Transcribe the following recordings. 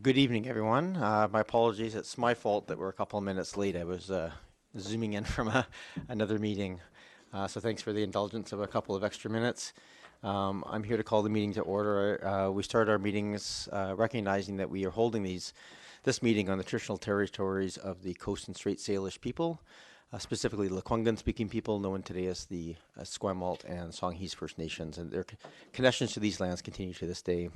Good evening, everyone. My apologies. It's my fault that we're a couple of minutes late. I was zooming in from another meeting. So thanks for the indulgence of a couple of extra minutes. I'm here to call the meeting to order. We start our meetings recognizing that we are holding this meeting on the traditional territories of the Coast and Strait Salish people, specifically the Lekwungen-speaking people, known today as the Esquimalt and Songhees First Nations, and their connections to these lands continue to this day.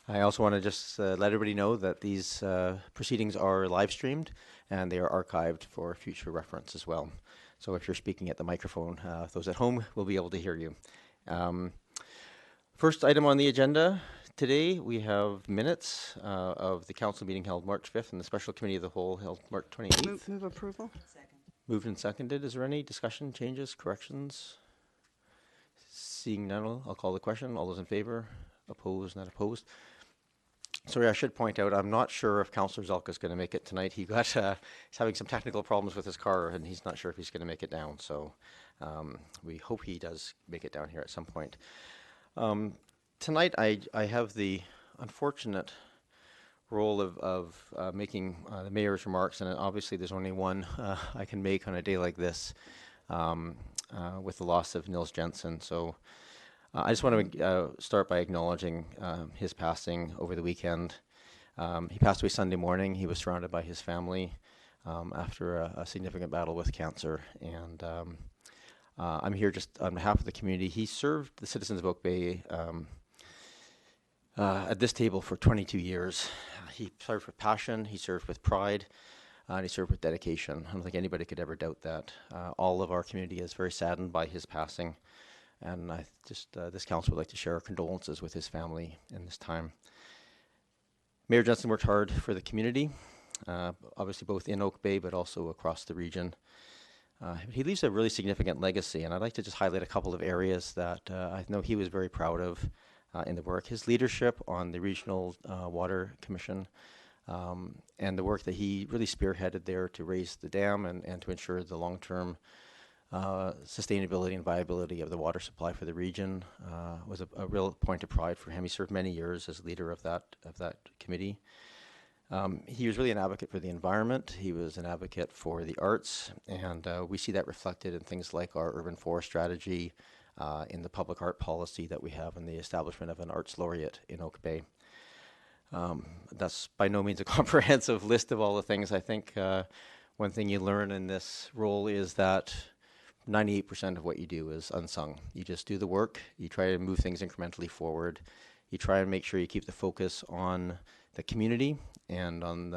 I also want to just let everybody know that these proceedings are live streamed and they are archived for future reference as well. So if you're speaking at the microphone, those at home will be able to hear you. First item on the agenda today, we have minutes of the council meeting held March 5th and the special committee of the whole held March 28th. Move approval. Moved and seconded. Is there any discussion, changes, corrections? Seeing none, I'll call the question. All those in favor? Opposed? Not opposed? Sorry, I should point out, I'm not sure if Councillor Zelka is going to make it tonight. He's having some technical problems with his car, and he's not sure if he's going to make it down. So we hope he does make it down here at some point. Tonight, I have the unfortunate role of making the mayor's remarks, and obviously there's only one I can make on a day like this with the loss of Nils Jensen. So I just want to start by acknowledging his passing over the weekend. He passed away Sunday morning. He was surrounded by his family after a significant battle with cancer. And I'm here just on behalf of the community. He served the citizens of Oak Bay at this table for 22 years. He served with passion, he served with pride, and he served with dedication. I don't think anybody could ever doubt that. All of our community is very saddened by his passing. And I just, this council would like to share our condolences with his family in this time. Mayor Jensen worked hard for the community, obviously both in Oak Bay, but also across the region. He leaves a really significant legacy, and I'd like to just highlight a couple of areas that I know he was very proud of in the work. His leadership on the Regional Water Commission, and the work that he really spearheaded there to raise the dam and to ensure the long-term sustainability and viability of the water supply for the region was a real point of pride for him. He served many years as leader of that committee. He was really an advocate for the environment. He was an advocate for the arts, and we see that reflected in things like our urban forest strategy, in the public art policy that we have, and the establishment of an arts laureate in Oak Bay. That's by no means a comprehensive list of all the things. I think one thing you learn in this role is that 98% of what you do is unsung. You just do the work, you try to move things incrementally forward, you try and make sure you keep the focus on the community and on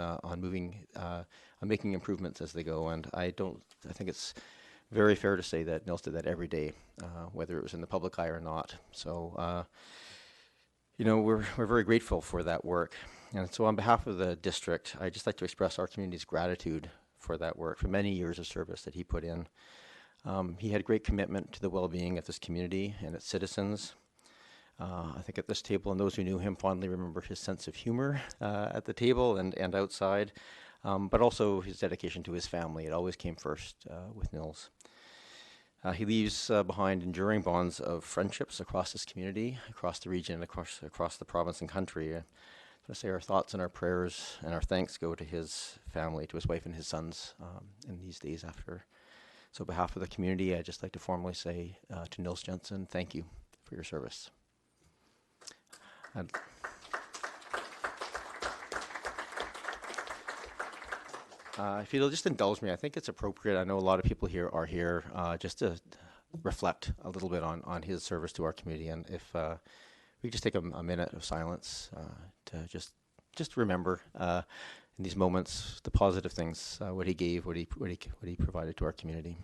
making improvements as they go. And I think it's very fair to say that Nils did that every day, whether it was in the public eye or not. So, we're very grateful for that work. And so on behalf of the district, I'd just like to express our community's gratitude for that work, for many years of service that he put in. He had great commitment to the well-being of this community and its citizens. I think at this table, and those who knew him fondly remember his sense of humor at the table and outside, but also his dedication to his family. It always came first with Nils. He leaves behind enduring bonds of friendships across this community, across the region, and across the province and country. I want to say our thoughts and our prayers and our thanks go to his family, to his wife and his sons in these days after. So on behalf of the community, I'd just like to formally say to Nils Jensen, thank you for your service. If you'll just indulge me, I think it's appropriate. I know a lot of people here are here just to reflect a little bit on his service to our community. And if we could just take a minute of silence to just remember in these moments the positive things, what he gave, what he provided to our community.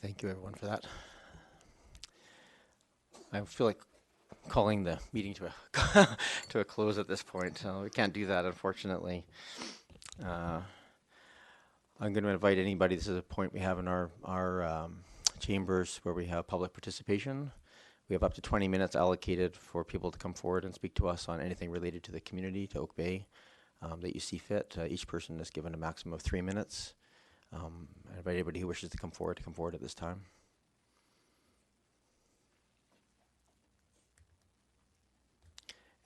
Thank you, everyone, for that. I feel like calling the meeting to a to a close at this point. We can't do that, unfortunately. I'm going to invite anybody. This is a point we have in our chambers where we have public participation. We have up to 20 minutes allocated for people to come forward and speak to us on anything related to the community, to Oak Bay, that you see fit. Each person is given a maximum of 3 minutes. I invite anybody who wishes to come forward at this time.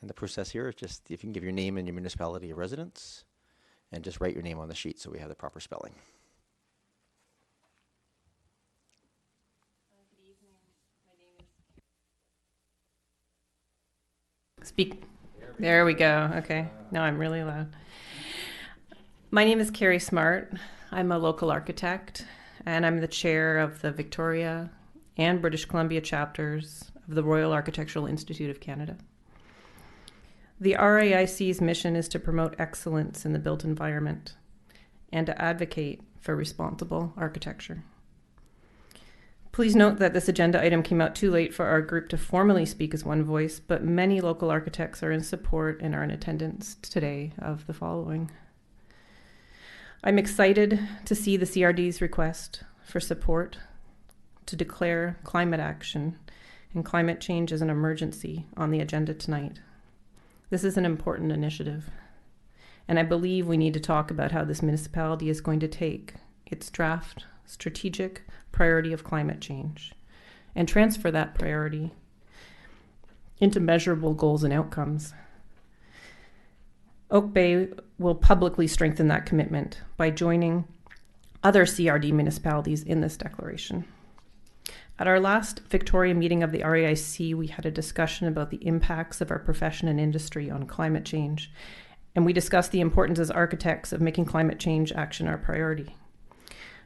And the process here is just if you can give your name and your municipality of residence, and just write your name on the sheet so we have the proper spelling. Good evening. My name is... Speak. There we go. Okay. Now I'm really loud. My name is Carrie Smart. I'm a local architect, and I'm the chair of the Victoria and British Columbia chapters of the Royal Architectural Institute of Canada. The RAIC's mission is to promote excellence in the built environment and to advocate for responsible architecture. Please note that this agenda item came out too late for our group to formally speak as one voice, but many local architects are in support and are in attendance today of the following. I'm excited to see the CRD's request for support to declare climate action and climate change as an emergency on the agenda tonight. This is an important initiative, and I believe we need to talk about how this municipality is going to take its draft strategic priority of climate change and transfer that priority into measurable goals and outcomes. Oak Bay will publicly strengthen that commitment by joining other CRD municipalities in this declaration. At our last Victoria meeting of the RAIC, we had a discussion about the impacts of our profession and industry on climate change, and we discussed the importance as architects of making climate change action our priority.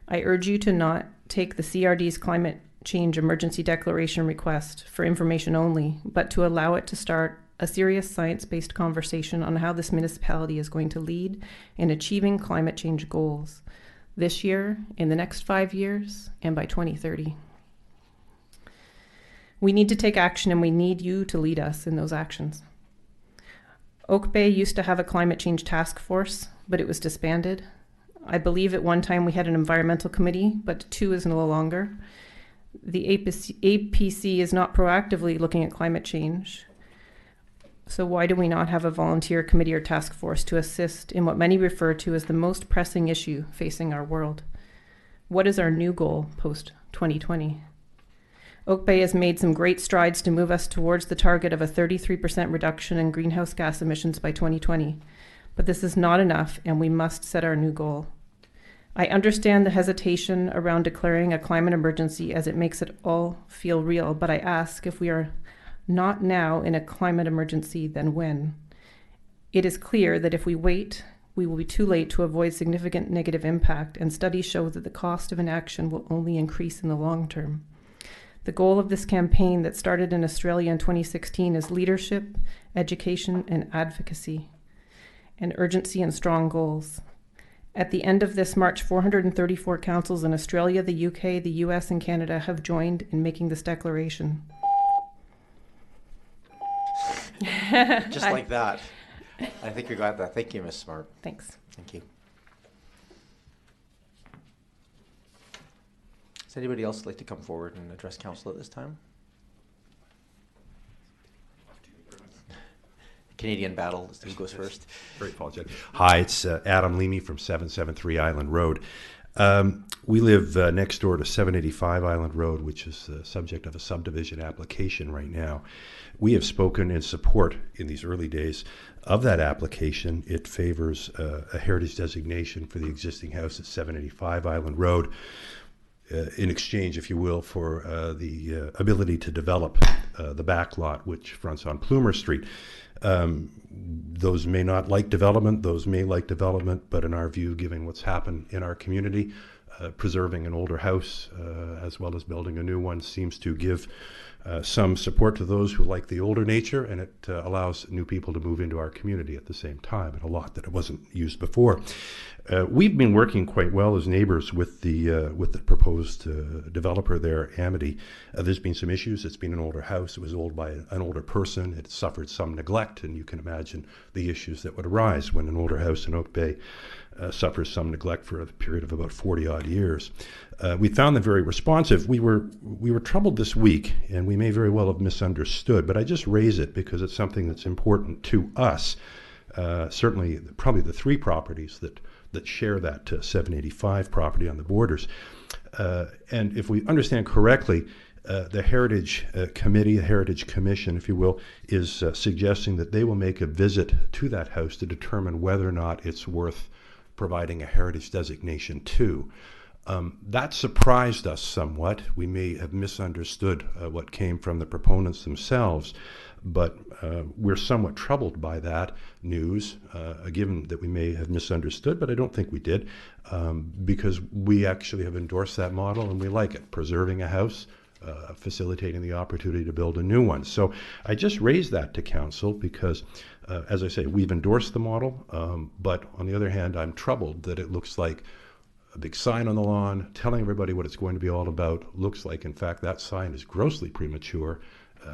I urge you to not take the CRD's climate change emergency declaration request for information only, but to allow it to start a serious science-based conversation on how this municipality is going to lead in achieving climate change goals this year, in the next 5 years, and by 2030. We need to take action, and we need you to lead us in those actions. Oak Bay used to have a climate change task force, but it was disbanded. I believe at one time we had an environmental committee, but 2 is no longer. The APC is not proactively looking at climate change. So why do we not have a volunteer committee or task force to assist in what many refer to as the most pressing issue facing our world? What is our new goal post-2020? Oak Bay has made some great strides to move us towards the target of a 33% reduction in greenhouse gas emissions by 2020. But this is not enough, and we must set our new goal. I understand the hesitation around declaring a climate emergency as it makes it all feel real, but I ask, if we are not now in a climate emergency, then when? It is clear that if we wait, we will be too late to avoid significant negative impact, and studies show that the cost of inaction will only increase in the long term. The goal of this campaign that started in Australia in 2016 is leadership, education, and advocacy, and urgency and strong goals. At the end of this March, 434 councils in Australia, the UK, the US, and Canada have joined in making this declaration. Just like that. I think we got that. Thank you, Ms. Smart. Thanks. Thank you. Does anybody else like to come forward and address council at this time? Canadian battle, who goes first? Very apologetic. Hi, it's Adam Leamy from 773 Island Road. We live next door to 785 Island Road, which is the subject of a subdivision application right now. We have spoken in support in these early days of that application. It favors a heritage designation for the existing house at 785 Island Road, in exchange, if you will, for the ability to develop the back lot, which fronts on Plumer Street. Those may not like development, those may like development, but in our view, given what's happened in our community, preserving an older house as well as building a new one seems to give some support to those who like the older nature, and it allows new people to move into our community at the same time, and a lot that it wasn't used before. We've been working quite well as neighbors with the proposed developer there, Amity. There's been some issues. It's been an older house. It was owned by an older person. It suffered some neglect, and you can imagine the issues that would arise when an older house in Oak Bay suffers some neglect for a period of about 40-odd years. We found them very responsive. We were troubled this week, and we may very well have misunderstood, but I just raise it because it's something that's important to us. Certainly, probably the three properties that share that 785 property on the borders. And if we understand correctly, the Heritage Committee, the Heritage Commission, if you will, is suggesting that they will make a visit to that house to determine whether or not it's worth providing a heritage designation to. That surprised us somewhat. We may have misunderstood what came from the proponents themselves, but we're somewhat troubled by that news, given that we may have misunderstood, but I don't think we did, because we actually have endorsed that model and we like it, preserving a house, facilitating the opportunity to build a new one. So I just raised that to council because, as I say, we've endorsed the model, but on the other hand, I'm troubled that it looks like a big sign on the lawn telling everybody what it's going to be all about. Looks like, in fact, that sign is grossly premature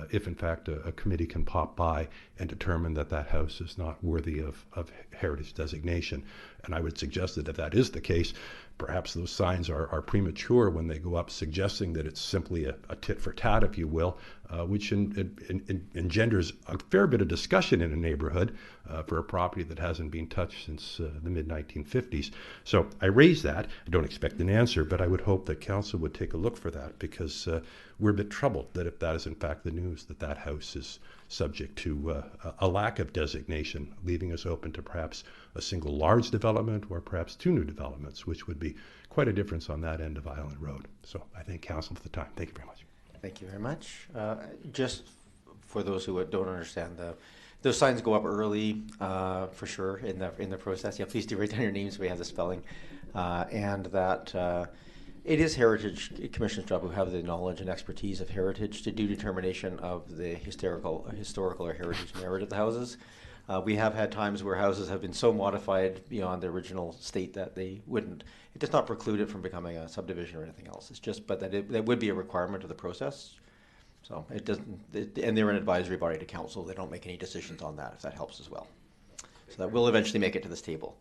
if, in fact, a committee can pop by and determine that that house is not worthy of heritage designation. And I would suggest that if that is the case, perhaps those signs are premature when they go up, suggesting that it's simply a tit for tat, if you will, which engenders a fair bit of discussion in a neighborhood for a property that hasn't been touched since the mid-1950s. So I raise that. I don't expect an answer, but I would hope that council would take a look for that, because we're a bit troubled that if that is in fact the news, that house is subject to a lack of designation, leaving us open to perhaps a single large development or perhaps two new developments, which would be quite a difference on that end of Island Road. So I thank council for the time. Thank you very much. Thank you very much. Just for those who don't understand, those signs go up early for sure in the process. Yeah, please do write down your names so we have the spelling, and that it is Heritage Commission's job, who have the knowledge and expertise of heritage, to do determination of the historical or heritage merit of the houses. We have had times where houses have been so modified beyond their original state that they wouldn't. It does not preclude it from becoming a subdivision or anything else. It's just, but that would be a requirement of the process. So it doesn't, and they're an advisory body to council. They don't make any decisions on that, if that helps as well. So that will eventually make it to this table.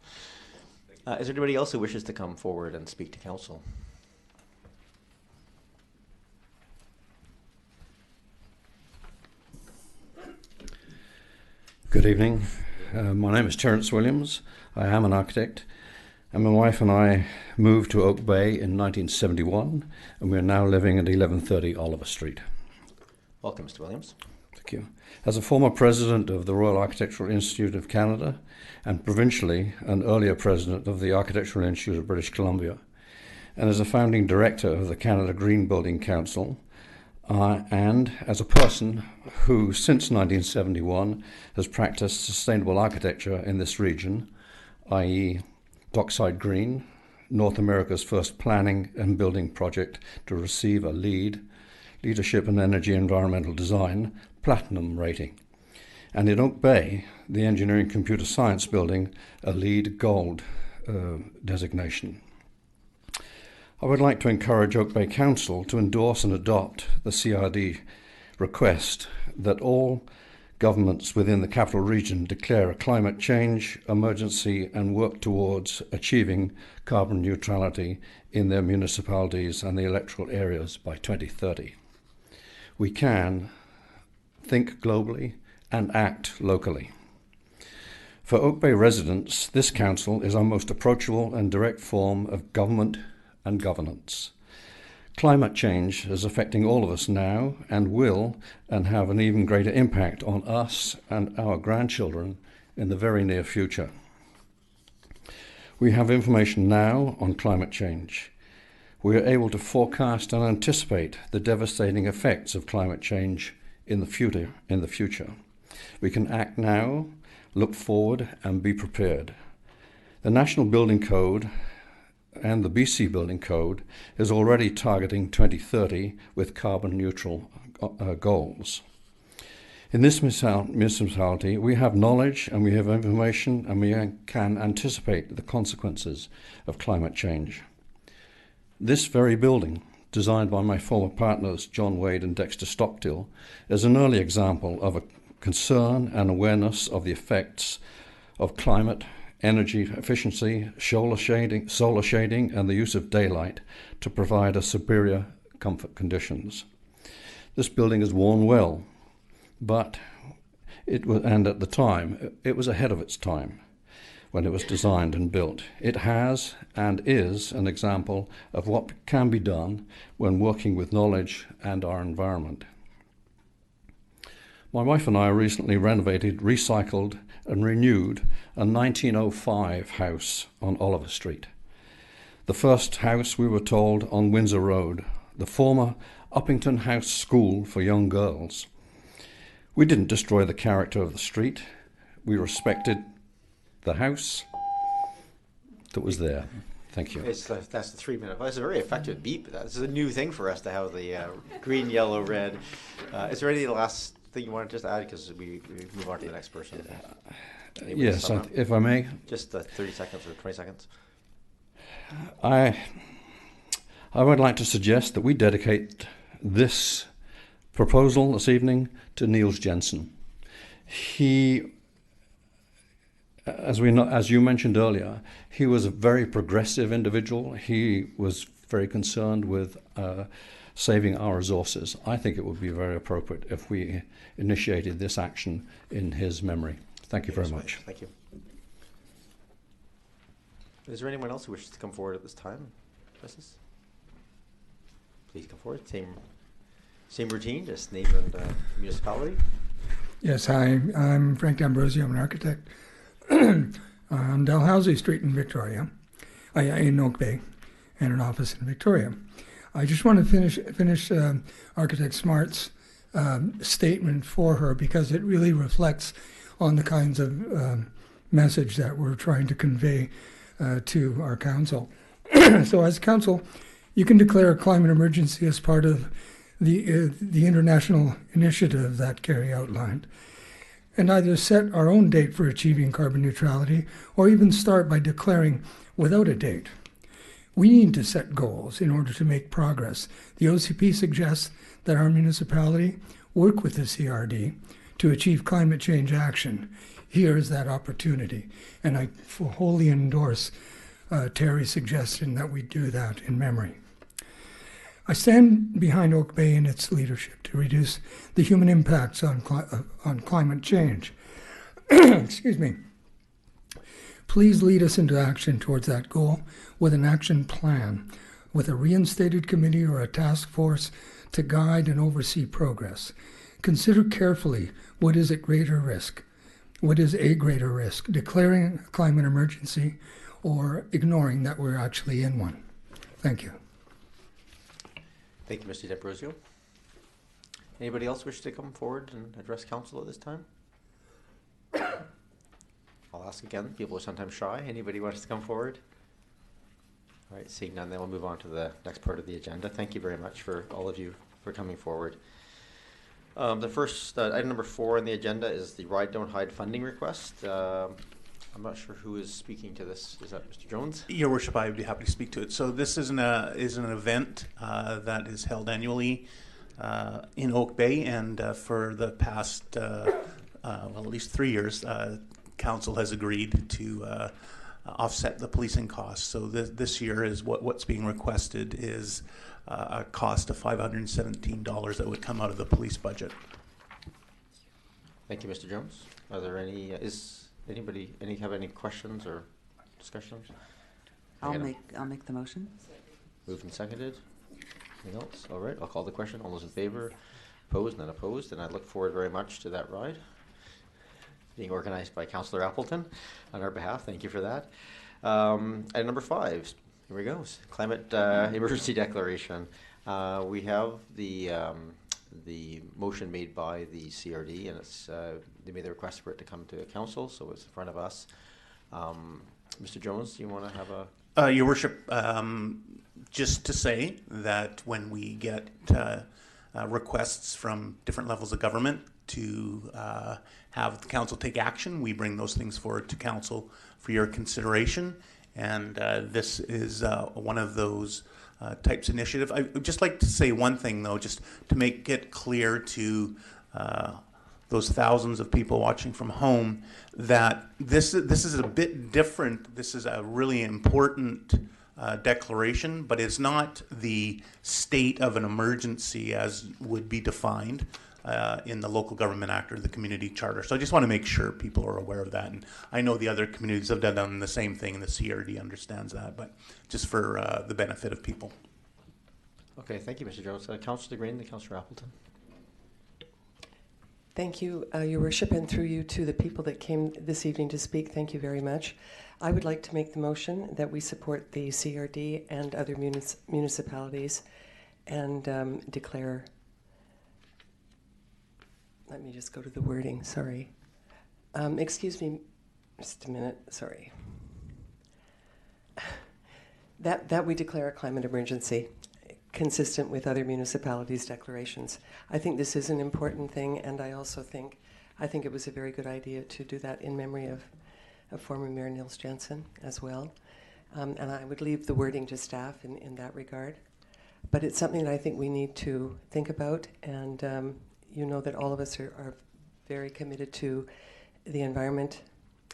Is there anybody else who wishes to come forward and speak to council? Good evening. My name is Terence Williams. I am an architect, and my wife and I moved to Oak Bay in 1971, and we're now living at 1130 Oliver Street. Welcome, Mr. Williams. Thank you. As a former president of the Royal Architectural Institute of Canada, and provincially an earlier president of the Architectural Institute of British Columbia, and as a founding director of the Canada Green Building Council, and as a person who, since 1971, has practiced sustainable architecture in this region, i.e. Dockside Green, North America's first planning and building project to receive a Leadership in Energy Environmental Design, Platinum rating. And in Oak Bay, the Engineering Computer Science building, a LEED Gold designation. I would like to encourage Oak Bay Council to endorse and adopt the CRD request that all governments within the capital region declare a climate change emergency and work towards achieving carbon neutrality in their municipalities and the electoral areas by 2030. We can think globally and act locally. For Oak Bay residents, this council is our most approachable and direct form of government and governance. Climate change is affecting all of us now and will and have an even greater impact on us and our grandchildren in the very near future. We have information now on climate change. We are able to forecast and anticipate the devastating effects of climate change in the future. We can act now, look forward, and be prepared. The National Building Code and the BC Building Code is already targeting 2030 with carbon neutral goals. In this municipality, we have knowledge and we have information and we can anticipate the consequences of climate change. This very building, designed by my former partners John Wade and Dexter Stockdill, is an early example of a concern and awareness of the effects of climate, energy efficiency, solar shading, and the use of daylight to provide a superior comfort conditions. This building has worn well, but and at the time, it was ahead of its time when it was designed and built. It has and is an example of what can be done when working with knowledge and our environment. My wife and I recently renovated, recycled, and renewed a 1905 house on Oliver Street. The first house, we were told, on Windsor Road, the former Uppington House School for young girls. We didn't destroy the character of the street. We respected the house that was there. Thank you. That's the 3 minute. That's a very effective beep. This is a new thing for us to have the green, yellow, red. Is there any last thing you want to just add? Because we move on to the next person. Yes, if I may. Just 30 seconds or 20 seconds. I would like to suggest that we dedicate this proposal this evening to Niels Jensen. He, as you mentioned earlier, he was a very progressive individual. He was very concerned with saving our resources. I think it would be very appropriate if we initiated this action in his memory. Thank you very much. Thank you. Is there anyone else who wishes to come forward at this time? Justice? Please come forward. Same routine, just name and municipality. Yes, hi. I'm Frank D'Ambrosio. I'm an architect on Dalhousie Street in Victoria, in Oak Bay, and an office in Victoria. I just want to finish Architect Smart's statement for her because it really reflects on the kinds of message that we're trying to convey to our council. So as council, you can declare a climate emergency as part of the international initiative that Kerry outlined, and either set our own date for achieving carbon neutrality or even start by declaring without a date. We need to set goals in order to make progress. The OCP suggests that our municipality work with the CRD to achieve climate change action. Here is that opportunity, and I wholly endorse Terry's suggestion that we do that in memory. I stand behind Oak Bay and its leadership to reduce the human impacts on climate change. Excuse me. Please lead us into action towards that goal with an action plan, with a reinstated committee or a task force to guide and oversee progress. Consider carefully what is at greater risk. What is a greater risk, declaring a climate emergency or ignoring that we're actually in one? Thank you. Thank you, Mr. D'Ambrosio. Anybody else wish to come forward and address council at this time? I'll ask again. People are sometimes shy. Anybody wants to come forward? All right, seeing none, then we'll move on to the next part of the agenda. Thank you very much for all of you for coming forward. The first, item number 4 on the agenda is the Ride Don't Hide funding request. I'm not sure who is speaking to this. Is that Mr. Jones? Your Worship, I would be happy to speak to it. So this is an event that is held annually in Oak Bay, and for the past, well, at least 3 years, Council has agreed to offset the policing costs. So this year is what's being requested is a cost of $517 that would come out of the police budget. Thank you, Mr. Jones. Are there any? Anybody have any questions or discussions? I'll make the motion. Moved and seconded. Anything else? All right, I'll call the question. All those in favor, opposed, none opposed, and I look forward very much to that ride being organized by Councillor Appleton on our behalf. Thank you for that. Item number 5. Here we go. Climate emergency declaration. We have the motion made by the CRD, and it's they made the request for it to come to council, so it's in front of us. Mr. Jones, do you want to have a Your Worship, just to say that when we get requests from different levels of government to have the council take action, we bring those things forward to council for your consideration. And this is one of those types of initiative. I would just like to say one thing, though, just to make it clear to those thousands of people watching from home, that this is a bit different. This is a really important declaration, but it's not the state of an emergency as would be defined in the Local Government Act or the Community Charter. So I just want to make sure people are aware of that. And I know the other communities have done the same thing, and the CRD understands that, but just for the benefit of people. Okay, thank you, Mr. Jones. Councillor Green, then Councillor Appleton. Thank you, Your Worship, and through you to the people that came this evening to speak. Thank you very much. I would like to make the motion that we support the CRD and other municipalities and declare, let me just go to the wording, sorry. Excuse me, just a minute, sorry. That we declare a climate emergency consistent with other municipalities' declarations. I think this is an important thing, and I also think it was a very good idea to do that in memory of former Mayor Nils Jensen as well. And I would leave the wording to staff in that regard. But it's something that I think we need to think about, and you know that all of us are very committed to the environment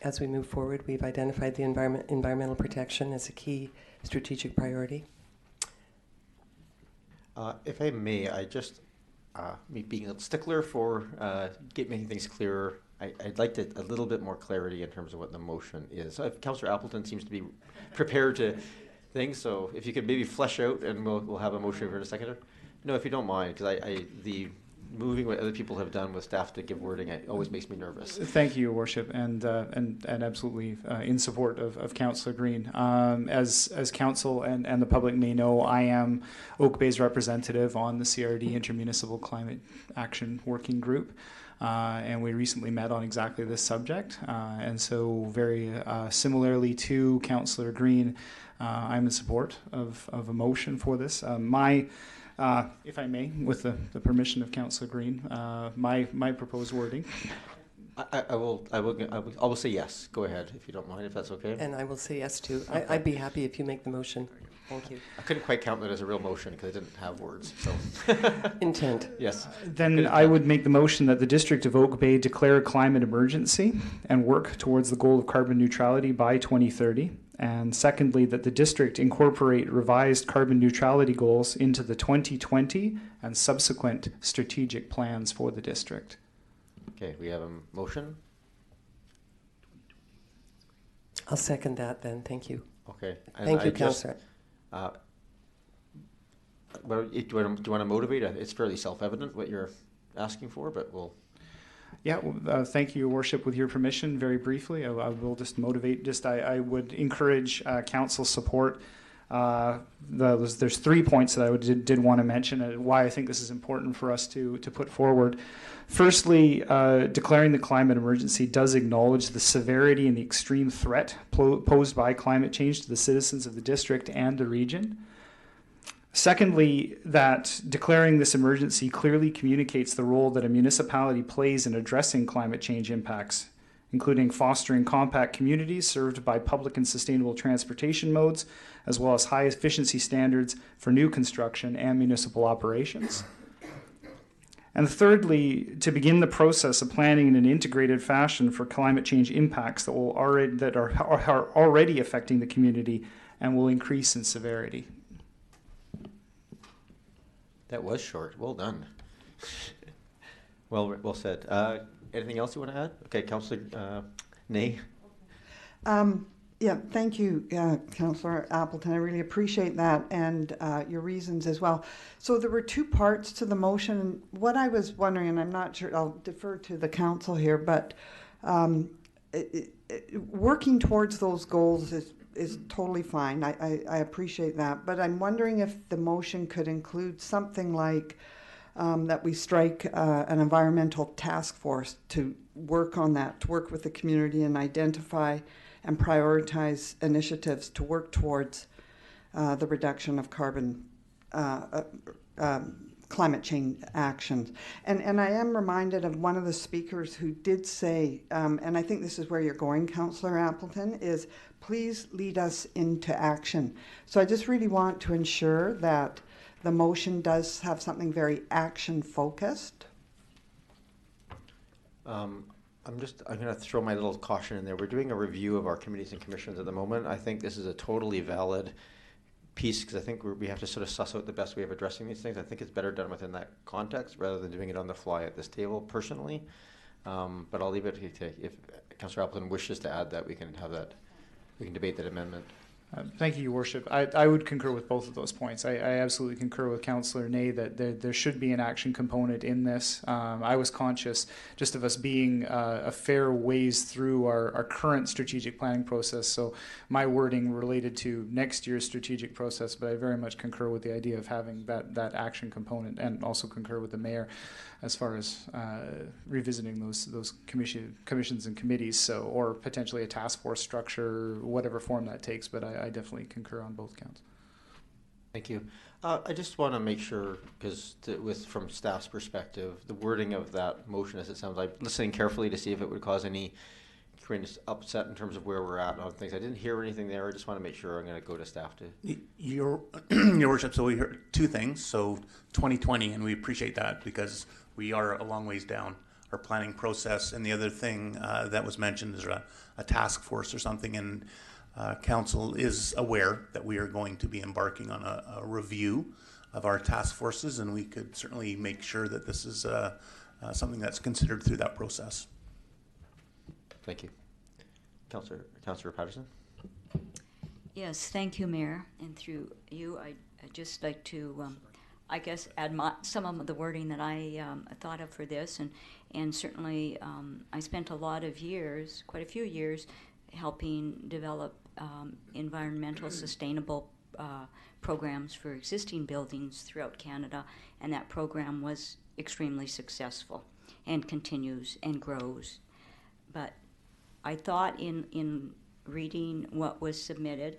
as we move forward. We've identified the environmental protection as a key strategic priority. If I may, I just, me being a stickler for making things clearer, I'd like a little bit more clarity in terms of what the motion is. Councillor Appleton seems to be prepared to things, so if you could maybe flesh out, and we'll have a motion for in a second. No, if you don't mind, because the moving what other people have done with staff to give wording, it always makes me nervous. Thank you, Your Worship, and absolutely in support of Councillor Green. As council and the public may know, I am Oak Bay's representative on the CRD Intermunicipal Climate Action Working Group, and we recently met on exactly this subject. And so, very similarly to Councillor Green, I'm in support of a motion for this. If I may, with the permission of Councillor Green, my proposed wording. I will say yes. Go ahead, if you don't mind, if that's okay. And I will say yes too. I'd be happy if you make the motion. Thank you. I couldn't quite count that as a real motion because I didn't have words. So Intent. yes. Then I would make the motion that the District of Oak Bay declare a climate emergency and work towards the goal of carbon neutrality by 2030. And secondly, that the district incorporate revised carbon neutrality goals into the 2020 and subsequent strategic plans for the district. Okay, we have a motion. I'll second that then. Thank you. Okay. Thank you, Councillor. Well, do you want to motivate? It's fairly self-evident what you're asking for, but we'll. Yeah, thank you, Your Worship. With your permission, very briefly, I will just motivate. I would encourage council support. There's 3 points that I did want to mention and why I think this is important for us to put forward. Firstly, declaring the climate emergency does acknowledge the severity and the extreme threat posed by climate change to the citizens of the district and the region. Secondly, that declaring this emergency clearly communicates the role that a municipality plays in addressing climate change impacts, including fostering compact communities served by public and sustainable transportation modes, as well as high efficiency standards for new construction and municipal operations. And thirdly, to begin the process of planning in an integrated fashion for climate change impacts that are already affecting the community and will increase in severity. That was short. Well done. Well said. Anything else you want to add? Okay, Councillor Nay. Yeah, thank you, Councillor Appleton. I really appreciate that and your reasons as well. So there were 2 parts to the motion. What I was wondering, and I'm not sure, I'll defer to the council here, but working towards those goals is totally fine. I appreciate that. But I'm wondering if the motion could include something like that we strike an environmental task force to work on that, to work with the community and identify and prioritize initiatives to work towards the reduction of climate change actions. And I am reminded of one of the speakers who did say, and I think this is where you're going, Councillor Appleton, is please lead us into action. So I just really want to ensure that the motion does have something very action focused. I'm going to throw my little caution in there. We're doing a review of our committees and commissions at the moment. I think this is a totally valid piece because I think we have to sort of suss out the best way of addressing these things. I think it's better done within that context rather than doing it on the fly at this table personally. But I'll leave it to, if Councillor Appleton wishes to add that, we can have that, we can debate that amendment. Thank you, Your Worship. I would concur with both of those points. I absolutely concur with Councillor Ney that there should be an action component in this. I was conscious just of us being a fair ways through our current strategic planning process, so my wording related to next year's strategic process, but I very much concur with the idea of having that action component, and also concur with the Mayor as far as revisiting those commissions and committees, so, or potentially a task force structure, whatever form that takes, but I definitely concur on both counts. Thank you. I just want to make sure, because from staff's perspective, the wording of that motion as it sounds, I'm listening carefully to see if it would cause any upset in terms of where we're at on things. I didn't hear anything there. I just want to make sure. I'm going to go to staff to. Your Worship, so we heard two things. So 2020, and we appreciate that because we are a long ways down our planning process. And the other thing that was mentioned is a task force or something. And Council is aware that we are going to be embarking on a review of our task forces, and we could certainly make sure that this is something that's considered through that process. Thank you. Councillor Patterson? Yes, thank you, Mayor. And through you, I'd just like to, I guess, add some of the wording that I thought of for this. And certainly I spent a lot of years, quite a few years, helping develop environmental sustainable programs for existing buildings throughout Canada. And that program was extremely successful and continues and grows. But I thought in reading what was submitted,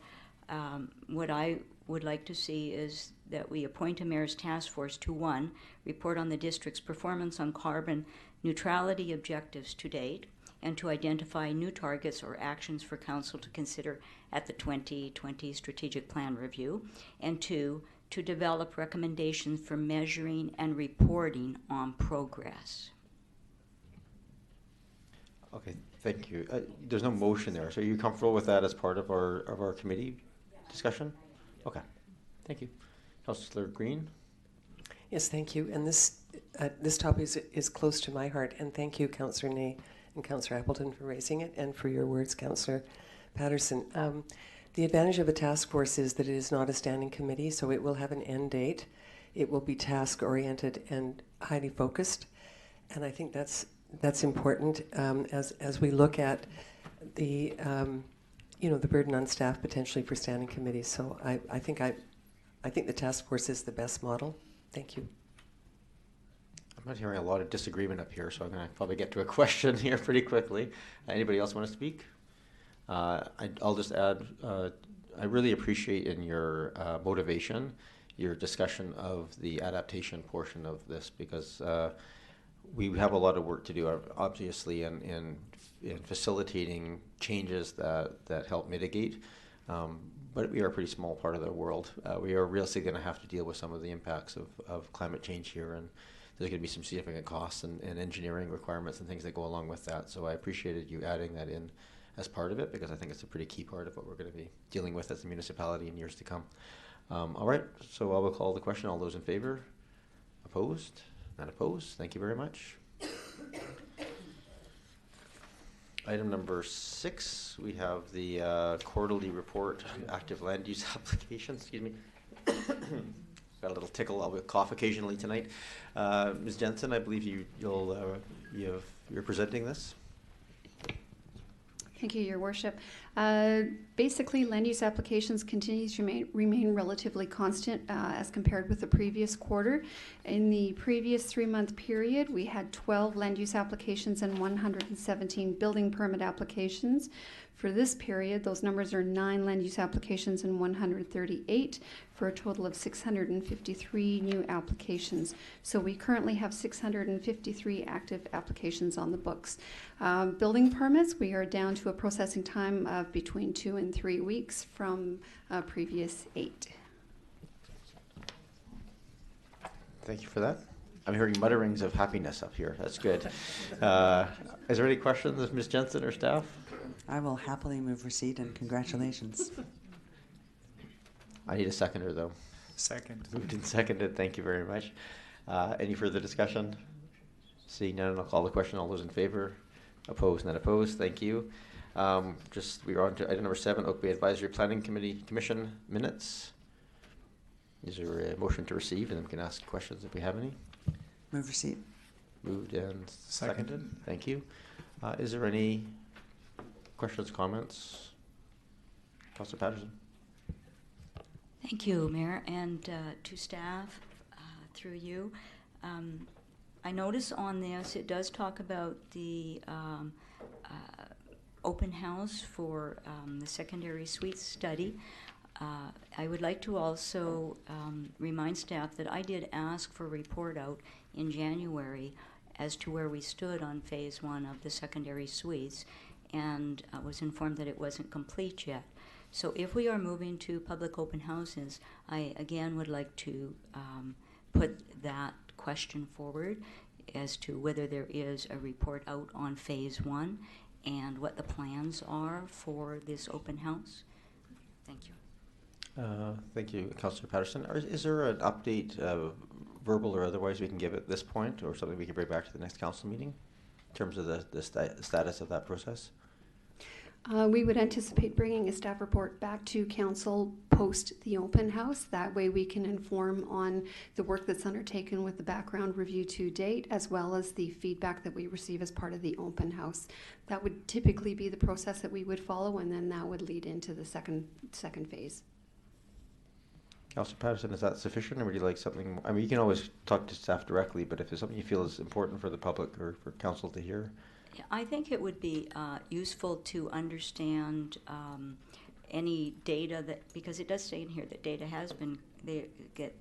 what I would like to see is that we appoint a mayor's task force to, 1, report on the district's performance on carbon neutrality objectives to date, and to identify new targets or actions for council to consider at the 2020 strategic plan review, and 2, to develop recommendations for measuring and reporting on progress. Okay, thank you. There's no motion there, so are you comfortable with that as part of our committee discussion? Okay, thank you. Councillor Green? Yes, thank you. And this topic is close to my heart, and thank you, Councillor Ney and Councillor Appleton, for raising it, and for your words, Councillor Patterson. The advantage of a task force is that it is not a standing committee, so it will have an end date. It will be task-oriented and highly focused, and I think that's important as we look at the the burden on staff potentially for standing committees. So I think the task force is the best model. Thank you. I'm not hearing a lot of disagreement up here, so I'm going to probably get to a question here pretty quickly. Anybody else want to speak? I'll just add, I really appreciate in your motivation, your discussion of the adaptation portion of this, because we have a lot of work to do, obviously, in facilitating changes that help mitigate. But we are a pretty small part of the world. We are really going to have to deal with some of the impacts of climate change here, and there's going to be some significant costs and engineering requirements and things that go along with that. So I appreciated you adding that in as part of it, because I think it's a pretty key part of what we're going to be dealing with as a municipality in years to come. All right, so I will call the question. All those in favor? Opposed? Not opposed. Thank you very much. Item number 6, we have the quarterly report on active land use applications. Excuse me. Got a little tickle. I'll cough occasionally tonight. Ms. Jensen, I believe you're presenting this. Thank you, Your Worship. Basically, land use applications continue to remain relatively constant as compared with the previous quarter. In the previous 3-month period, we had 12 land use applications and 117 building permit applications. For this period, those numbers are 9 land use applications and 138 for a total of 653 new applications. So we currently have 653 active applications on the books. Building permits, we are down to a processing time of between 2 and 3 weeks from previous 8. Thank you for that. I'm hearing mutterings of happiness up here. That's good. Is there any questions of Ms. Jensen or staff? I will happily move receipt and congratulations. I need a seconder, though. Second. Moved and seconded. Thank you very much. Any further discussion? Seeing none, I'll call the question. All those in favor? Opposed? None opposed. Thank you. We are on to item number 7, Oak Bay Advisory Planning Commission minutes. Is there a motion to receive? And then we can ask questions if we have any. Move receipt. Moved and seconded. Thank you. Is there any questions, comments? Councillor Patterson. Thank you, Mayor, and to staff, through you. I notice on this it does talk about the open house for the secondary suites study. I would like to also remind staff that I did ask for a report out in January as to where we stood on phase 1 of the secondary suites, and I was informed that it wasn't complete yet. So if we are moving to public open houses, I again would like to put that question forward as to whether there is a report out on phase 1 and what the plans are for this open house. Thank you. Thank you, Councillor Patterson. Is there an update, verbal or otherwise, we can give at this point, or something we can bring back to the next council meeting in terms of the status of that process? We would anticipate bringing a staff report back to council post the open house. That way we can inform on the work that's undertaken with the background review to date, as well as the feedback that we receive as part of the open house. That would typically be the process that we would follow, and then that would lead into the second phase. Councillor Patterson, is that sufficient, or would you like something more? I mean, you can always talk to staff directly, but if there's something you feel is important for the public or for council to hear. I think it would be useful to understand any data that, because it does say in here that data has been,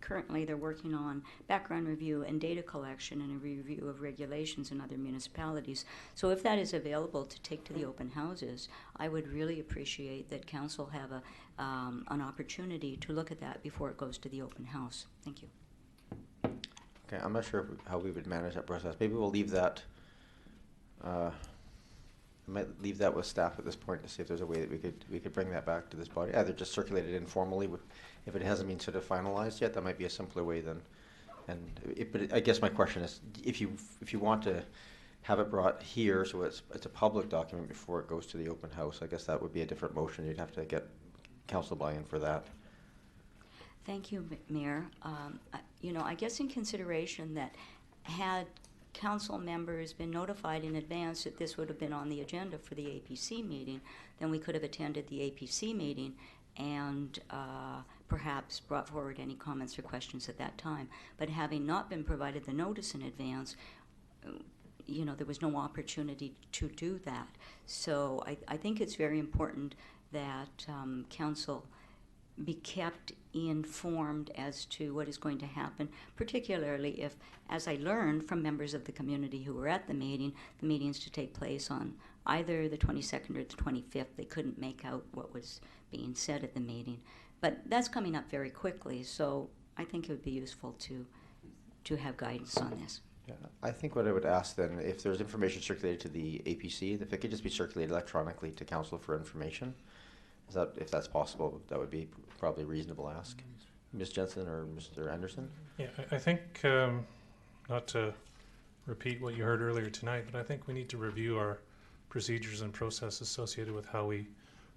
currently they're working on background review and data collection and a review of regulations in other municipalities. So if that is available to take to the open houses, I would really appreciate that council have an opportunity to look at that before it goes to the open house. Thank you. Okay, I'm not sure how we would manage that process. Maybe we'll leave that. I might leave that with staff at this point to see if there's a way that we could bring that back to this body. Either just circulate it informally, if it hasn't been sort of finalized yet. That might be a simpler way than. But I guess my question is, if you want to have it brought here, so it's a public document before it goes to the open house, I guess that would be a different motion. You'd have to get council buy-in for that. Thank you, Mayor. I guess in consideration that had council members been notified in advance that this would have been on the agenda for the APC meeting, then we could have attended the APC meeting and perhaps brought forward any comments or questions at that time. But having not been provided the notice in advance, there was no opportunity to do that. So I think it's very important that council be kept informed as to what is going to happen, particularly if, as I learned from members of the community who were at the meeting's to take place on either the 22nd or the 25th. They couldn't make out what was being said at the meeting. But that's coming up very quickly, so I think it would be useful to have guidance on this. Yeah, I think what I would ask then, if there's information circulated to the APC, if it could just be circulated electronically to council for information. If that's possible, that would be probably a reasonable ask. Ms. Jensen or Mr. Anderson? Yeah, I think, not to repeat what you heard earlier tonight, but I think we need to review our procedures and process associated with how we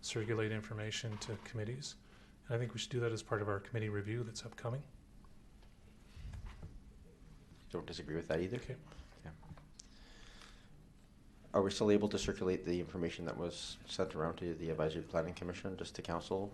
circulate information to committees. And I think we should do that as part of our committee review that's upcoming. Don't disagree with that either. Okay. Are we still able to circulate the information that was sent around to the Advisory Planning Commission, just to council?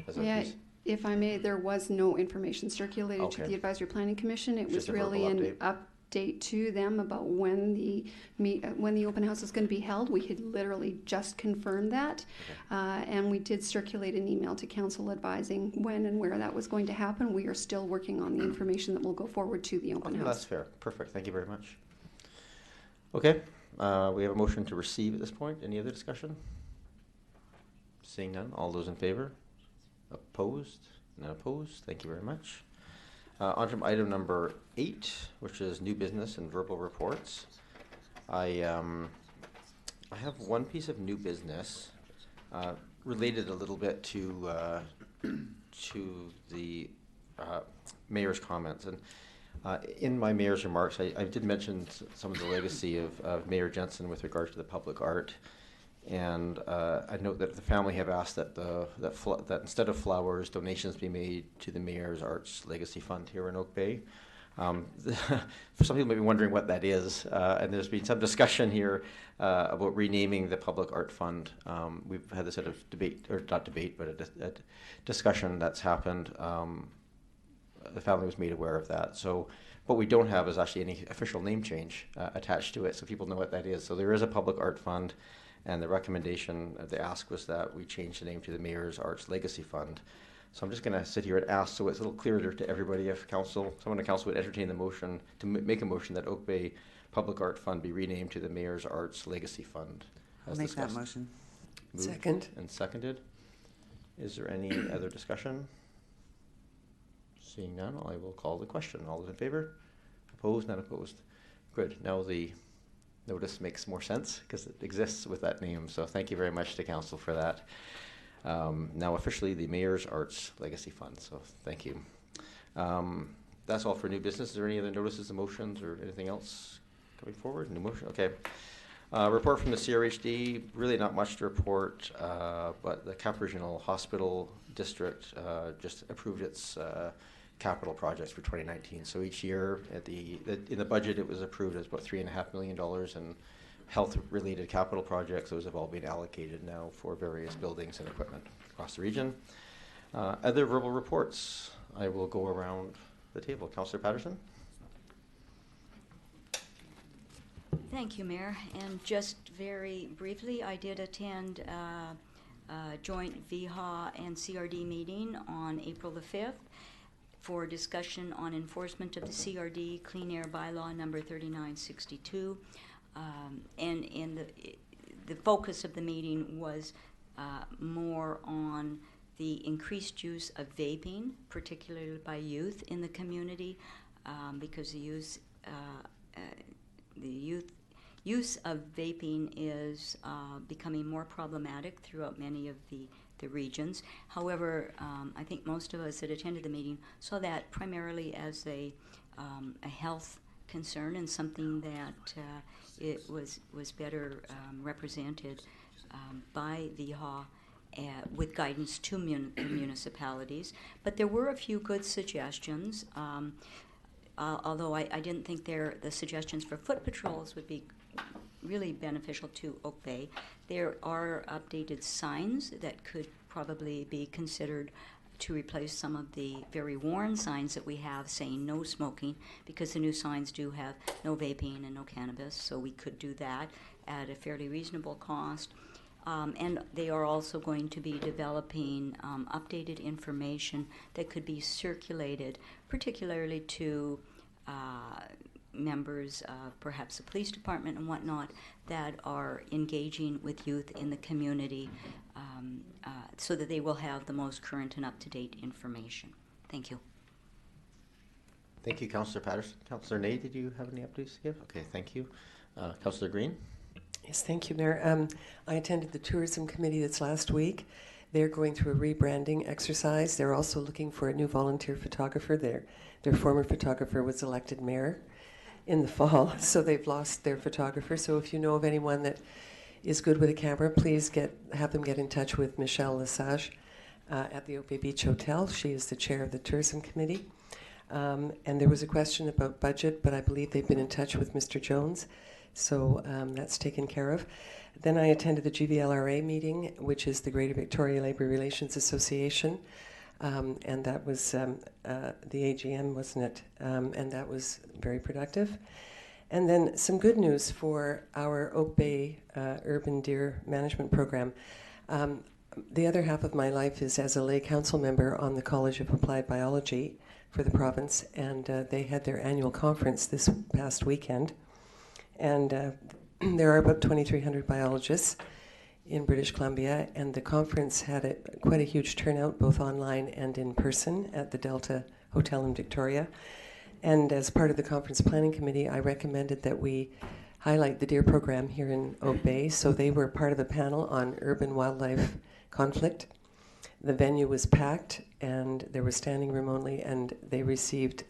As a Yeah, piece? if I may, there was no information circulated to Okay. the Advisory Planning Commission. It was Just a verbal really an update. update to them about when the open house is going to be held. We had literally just confirmed that, and we did circulate an email to council advising when and where that was going to happen. We are still working on the information that will go forward to the open Okay, house. that's fair. Perfect. Thank you very much. Okay, we have a motion to receive at this point. Any other discussion? Seeing none, all those in favor? Opposed? None opposed. Thank you very much. On to item number 8, which is new business and verbal reports. I have one piece of new business related a little bit to the mayor's comments. And in my mayor's remarks, I did mention some of the legacy of Mayor Jensen with regard to the public art. And I note that the family have asked that that instead of flowers, donations be made to the Mayor's Arts Legacy Fund here in Oak Bay. For some people may be wondering what that is, and there's been some discussion here about renaming the Public Art Fund. We've had this sort of debate, or not debate, but a discussion that's happened. The family was made aware of that. So what we don't have is actually any official name change attached to it, so people know what that is. So there is a Public Art Fund. And the recommendation, the ask was that we change the name to the Mayor's Arts Legacy Fund. So I'm just going to sit here and ask, so it's a little clearer to everybody, if someone in council would entertain the motion to make a motion that Oak Bay Public Art Fund be renamed to the Mayor's Arts Legacy Fund. I'll make that motion. Moved Second. and seconded. Is there any other discussion? Seeing none, I will call the question. All those in favor? Opposed? None opposed. Good. Now the notice makes more sense because it exists with that name. So thank you very much to council for that. Now officially the Mayor's Arts Legacy Fund. So thank you. That's all for new business. Is there any other notices, motions, or anything else coming forward? New motion? Okay. Report from the CRHD. Really not much to report, but the Cap Regional Hospital District just approved its capital projects for 2019. So each year in the budget, it was approved as about $3.5 million in health-related capital projects. Those have all been allocated now for various buildings and equipment across the region. Other verbal reports. I will go around the table. Councillor Patterson. Thank you, Mayor. And just very briefly, I did attend a joint VHA and CRD meeting on April the 5th. For discussion on enforcement of the CRD Clean Air Bylaw number 3962. And the focus of the meeting was more on the increased use of vaping, particularly by youth in the community, because the youth use of vaping is becoming more problematic throughout many of the regions. However, I think most of us that attended the meeting saw that primarily as a health concern and something that it was better represented by VHA with guidance to municipalities. But there were a few good suggestions, although I didn't think the suggestions for foot patrols would be really beneficial to Oak Bay. There are updated signs that could probably be considered to replace some of the very worn signs that we have saying no smoking, because the new signs do have no vaping and no cannabis, so we could do that at a fairly reasonable cost. And they are also going to be developing updated information that could be circulated, particularly to members of perhaps the police department and whatnot that are engaging with youth in the community, so that they will have the most current and up-to-date information. Thank you. Thank you, Councillor Patterson. Councillor Ney, did you have any updates to give? Okay, thank you. Councillor Green? Yes, thank you, Mayor. I attended the tourism committee this last week. They're going through a rebranding exercise. They're also looking for a new volunteer photographer. Their former photographer was elected mayor in the fall, so they've lost their photographer. So if you know of anyone that is good with a camera, please have them get in touch with Michelle Lesage at the Oak Bay Beach Hotel. She is the chair of the tourism committee. And there was a question about budget, but I believe they've been in touch with Mr. Jones. So that's taken care of. Then I attended the GVLRA meeting, which is the Greater Victoria Labour Relations Association. And that was the AGM, wasn't it? And that was very productive. And then some good news for our Oak Bay Urban Deer Management Program. The other half of my life is as a lay council member on the College of Applied Biology for the province, and they had their annual conference this past weekend. And there are about 2,300 biologists in British Columbia, and the conference had quite a huge turnout, both online and in person, at the Delta Hotel in Victoria. And as part of the conference planning committee, I recommended that we highlight the deer program here in Oak Bay. So they were part of a panel on urban wildlife conflict. The venue was packed, and there was standing room only, and they received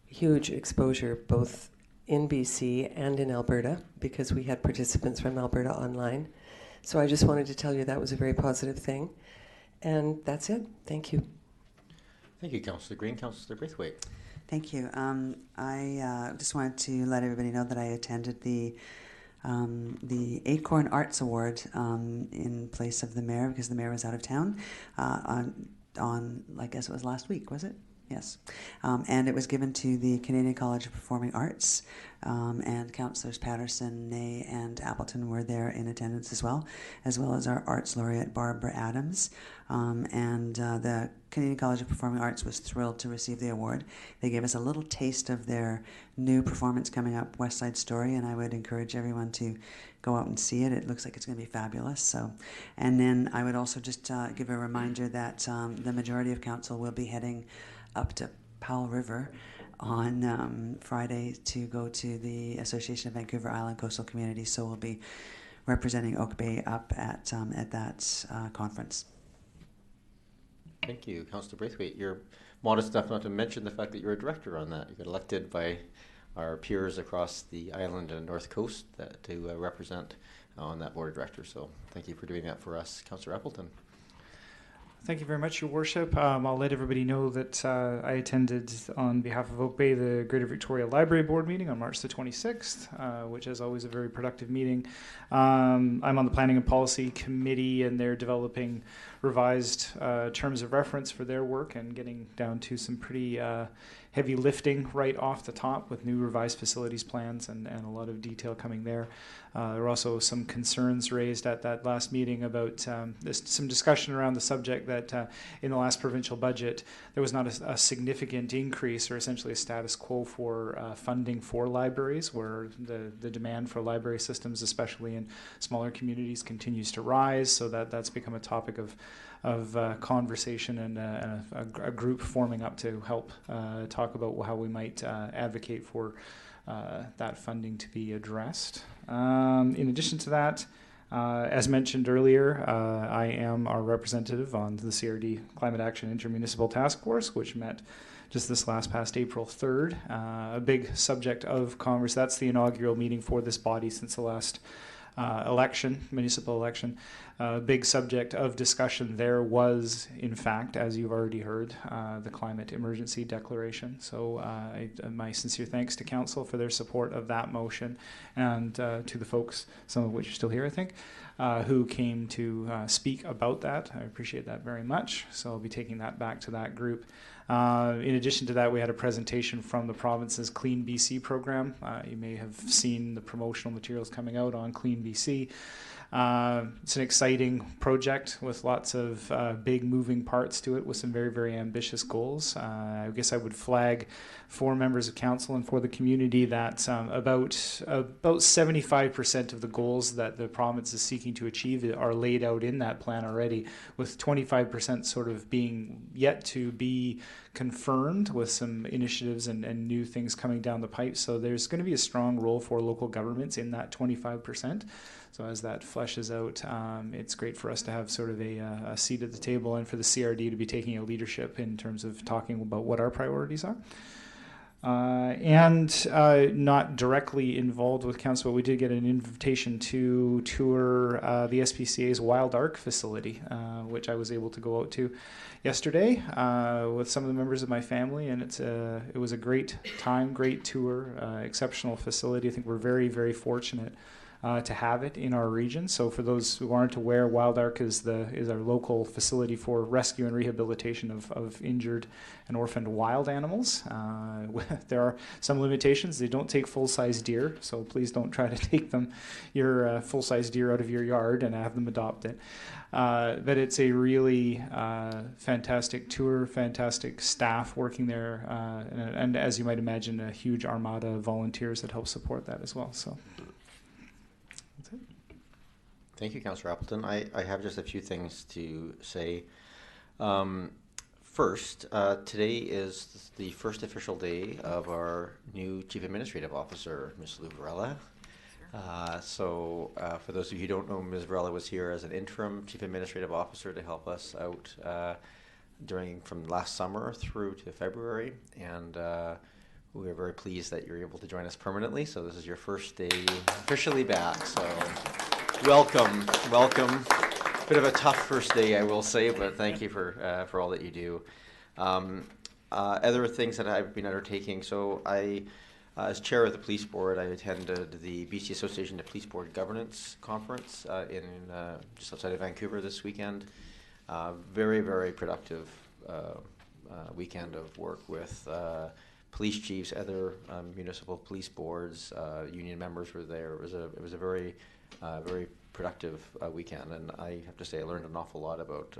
huge exposure both in BC and in Alberta, because we had participants from Alberta online. So I just wanted to tell you that was a very positive thing. And that's it. Thank you. Thank you, Councillor Green. Councillor Braithwaite. Thank you. I just wanted to let everybody know that I attended the Acorn Arts Award in place of the mayor, because the mayor was out of town on I guess it was last week, was it? Yes. And it was given to the Canadian College of Performing Arts, and Councillors Patterson, Ney, and Appleton were there in attendance as well as our Arts Laureate Barbara Adams. And the Canadian College of Performing Arts was thrilled to receive the award. They gave us a little taste of their new performance coming up, West Side Story, and I would encourage everyone to go out and see it. It looks like it's going to be fabulous. So, and then I would also just give a reminder that the majority of council will be heading up to Powell River on Friday to go to the Association of Vancouver Island Coastal Communities. So we'll be representing Oak Bay up at that conference. Thank you, Councillor Braithwaite. You're modest enough not to mention the fact that you're a director on that. You got elected by our peers across the island and north coast to represent on that board of directors. So thank you for doing that for us. Councillor Appleton. Thank you very much, Your Worship. I'll let everybody know that I attended on behalf of Oak Bay the Greater Victoria Library Board meeting on March the 26th, which is always a very productive meeting. I'm on the Planning and Policy Committee, and they're developing revised terms of reference for their work and getting down to some pretty heavy lifting right off the top with new revised facilities plans and a lot of detail coming there. There were also some concerns raised at that last meeting about some discussion around the subject that in the last provincial budget there was not a significant increase or essentially a status quo for funding for libraries, where the demand for library systems, especially in smaller communities, continues to rise. So that's become a topic of conversation and a group forming up to help talk about how we might advocate for that funding to be addressed. In addition to that, as mentioned earlier, I am our representative on the CRD Climate Action Intermunicipal Task Force, which met just this past April 3rd. A big subject of converse. That's the inaugural meeting for this body since the last municipal election. Big subject of discussion there was, in fact, as you've already heard, the climate emergency declaration. So my sincere thanks to council for their support of that motion, and to the folks, some of which are still here, I think, who came to speak about that. I appreciate that very much. So I'll be taking that back to that group. In addition to that, we had a presentation from the province's Clean BC program. You may have seen the promotional materials coming out on Clean BC. It's an exciting project with lots of big moving parts to it, with some very, very ambitious goals. I guess I would flag for members of council and for the community that about 75% of the goals that the province is seeking to achieve are laid out in that plan already, with 25% sort of being yet to be confirmed, with some initiatives and new things coming down the pipe. So there's going to be a strong role for local governments in that 25%. So as that fleshes out, it's great for us to have sort of a seat at the table, and for the CRD to be taking a leadership in terms of talking about what our priorities are. And not directly involved with council, but we did get an invitation to tour the SPCA's Wild Ark facility, which I was able to go out to yesterday with some of the members of my family, and it was a great time, great tour, exceptional facility. I think we're very, very fortunate to have it in our region. So for those who aren't aware, Wild Ark is our local facility for rescue and rehabilitation of injured and orphaned wild animals. There are some limitations. They don't take full-size deer, so please don't try to take your full-size deer out of your yard and have them adopt it. But it's a really fantastic tour, fantastic staff working there, and as you might imagine, a huge armada of volunteers that help support that as well. So. Thank you, Councillor Appleton. I have just a few things to say. First, today is the first official day of our new Chief Administrative Officer, Ms. Lou Varela. So for those of you who don't know, Ms. Varela was here as an interim Chief Administrative Officer to help us out from last summer through to February, and we are very pleased that you're able to join us permanently. So this is your first day officially back. So welcome. Bit of a tough first day, I will say, but thank you for all that you do. Other things that I've been undertaking. So as chair of the police board, I attended the BC Association of Police Board Governance Conference in just outside of Vancouver this weekend. Very, very productive weekend of work with police chiefs, other municipal police boards, union members were there. It was a very productive weekend, and I have to say I learned an awful lot about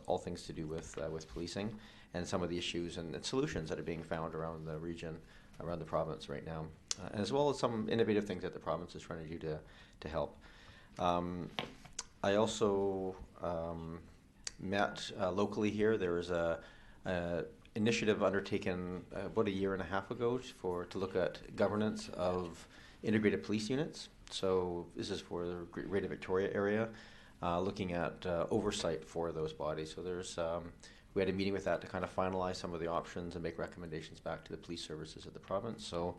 all things to do with policing and some of the issues and solutions that are being found around the region, around the province right now, and as well as some innovative things that the province is trying to do to help. I also met locally here. There was a initiative undertaken about a year and a half ago to look at governance of integrated police units. So this is for the Greater Victoria area, looking at oversight for those bodies. So we had a meeting with that to kind of finalize some of the options and make recommendations back to the police services of the province. So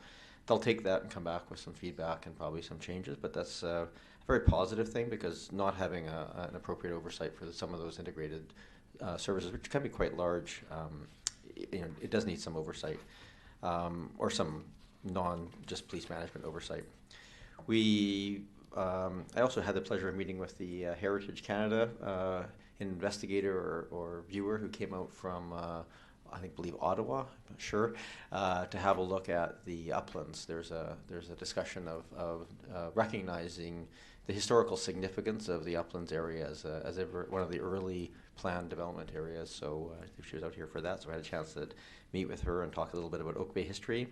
they'll take that and come back with some feedback and probably some changes, but that's a very positive thing, because not having an appropriate oversight for some of those integrated services, which can be quite large, it does need some oversight, or some just police management oversight. I also had the pleasure of meeting with the Heritage Canada investigator or viewer who came out from, I believe Ottawa, I'm not sure, to have a look at the uplands. There's a discussion of recognizing the historical significance of the uplands area as one of the early planned development areas. So she was out here for that, so I had a chance to meet with her and talk a little bit about Oak Bay history.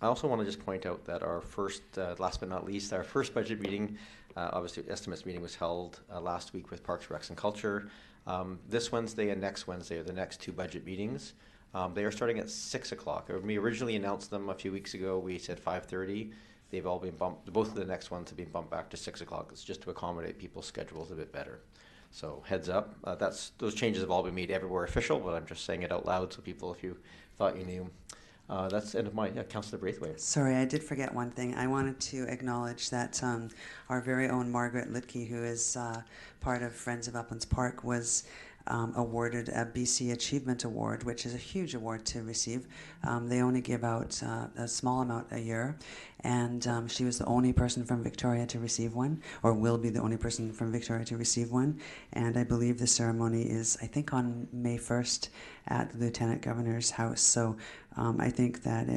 I also want to just point out that our first, last but not least, our first budget meeting, obviously estimates meeting, was held last week with Parks, Recs and Culture. This Wednesday and next Wednesday are the next two budget meetings. They are starting at 6 o'clock. When we originally announced them a few weeks ago, we said 5:30. They've all been bumped. Both of the next ones have been bumped back to 6 o'clock. It's just to accommodate people's schedules a bit better. So heads up. Those changes have all been made everywhere official, but I'm just saying it out loud so people, if you thought you knew. That's the end of my Councillor Braithwaite. Sorry, I did forget one thing. I wanted to acknowledge that our very own Margaret Litke, who is part of Friends of Uplands Park, was awarded a BC Achievement Award, which is a huge award to receive. They only give out a small amount a year, and she was the only person from Victoria to receive one, or will be the only person from Victoria to receive one. And I believe the ceremony is, I think, on May 1st at the Lieutenant Governor's house. So I think that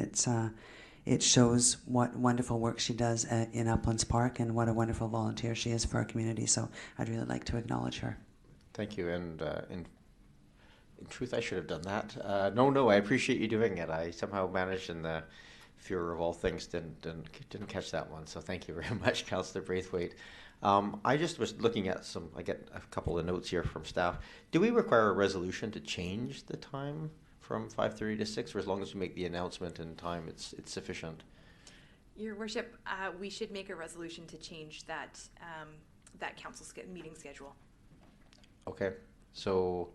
it shows what wonderful work she does in Uplands Park and what a wonderful volunteer she is for our community. So I'd really like to acknowledge her. Thank you, and in truth, I should have done that. No, I appreciate you doing it. I somehow managed, in the fear of all things, didn't catch that one. So thank you very much, Councillor Braithwaite. I just was looking at I get a couple of notes here from staff. Do we require a resolution to change the time from 5:30 to 6, or as long as we make the announcement in time, it's sufficient? Your Worship, we should make a resolution to change that council meeting schedule. Okay, so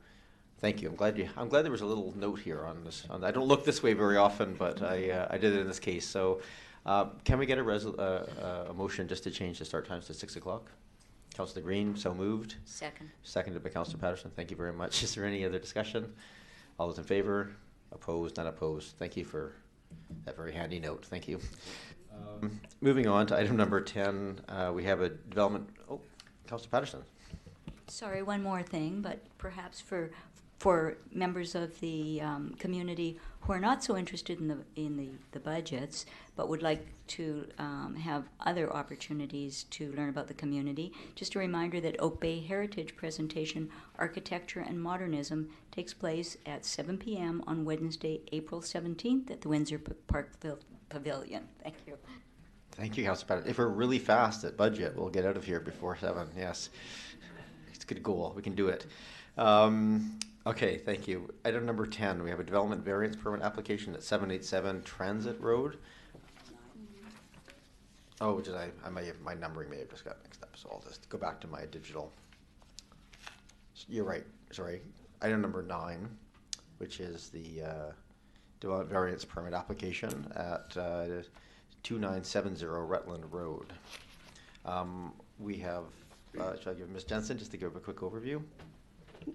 Thank you. I'm glad there was a little note here on this. I don't look this way very often, but I did it in this case. So, can we get a motion just to change the start times to 6 o'clock? Councillor Green, so moved. Second. Seconded by Councillor Patterson. Thank you very much. Is there any other discussion? All those in favor? Opposed? None opposed. Thank you for that very handy note. Thank you. Moving on to item number 10, we have a development. Oh, Councillor Patterson. Sorry, one more thing, but perhaps for members of the community who are not so interested in the budgets, but would like to have other opportunities to learn about the community, just a reminder that Oak Bay Heritage Presentation, Architecture and Modernism takes place at 7 p.m. on Wednesday, April 17th at the Windsor Park Pavilion. Thank you. Thank you, Councillor Patterson. If we're really fast at budget, we'll get out of here before 7. Yes. It's a good goal. We can do it. Okay, thank you. Item number 10, we have a development variance permit application at 787 Transit Road. Oh, my numbering may have just got mixed up, so I'll just go back to my digital. You're right, sorry. Item number 9, which is the development variance permit application at 2970 Rutland Road. We have, should I give Ms. Jensen just to give a quick overview?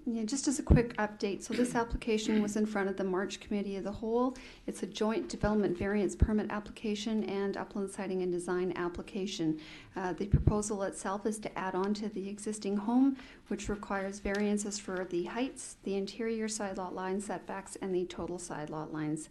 Yeah, just as a quick update, so this application was in front of the March Committee of the Whole. It's a joint development variance permit application and upland siting and design application. The proposal itself is to add on to the existing home, which requires variances for the heights, the interior side lot line setbacks, and the total side lot lines.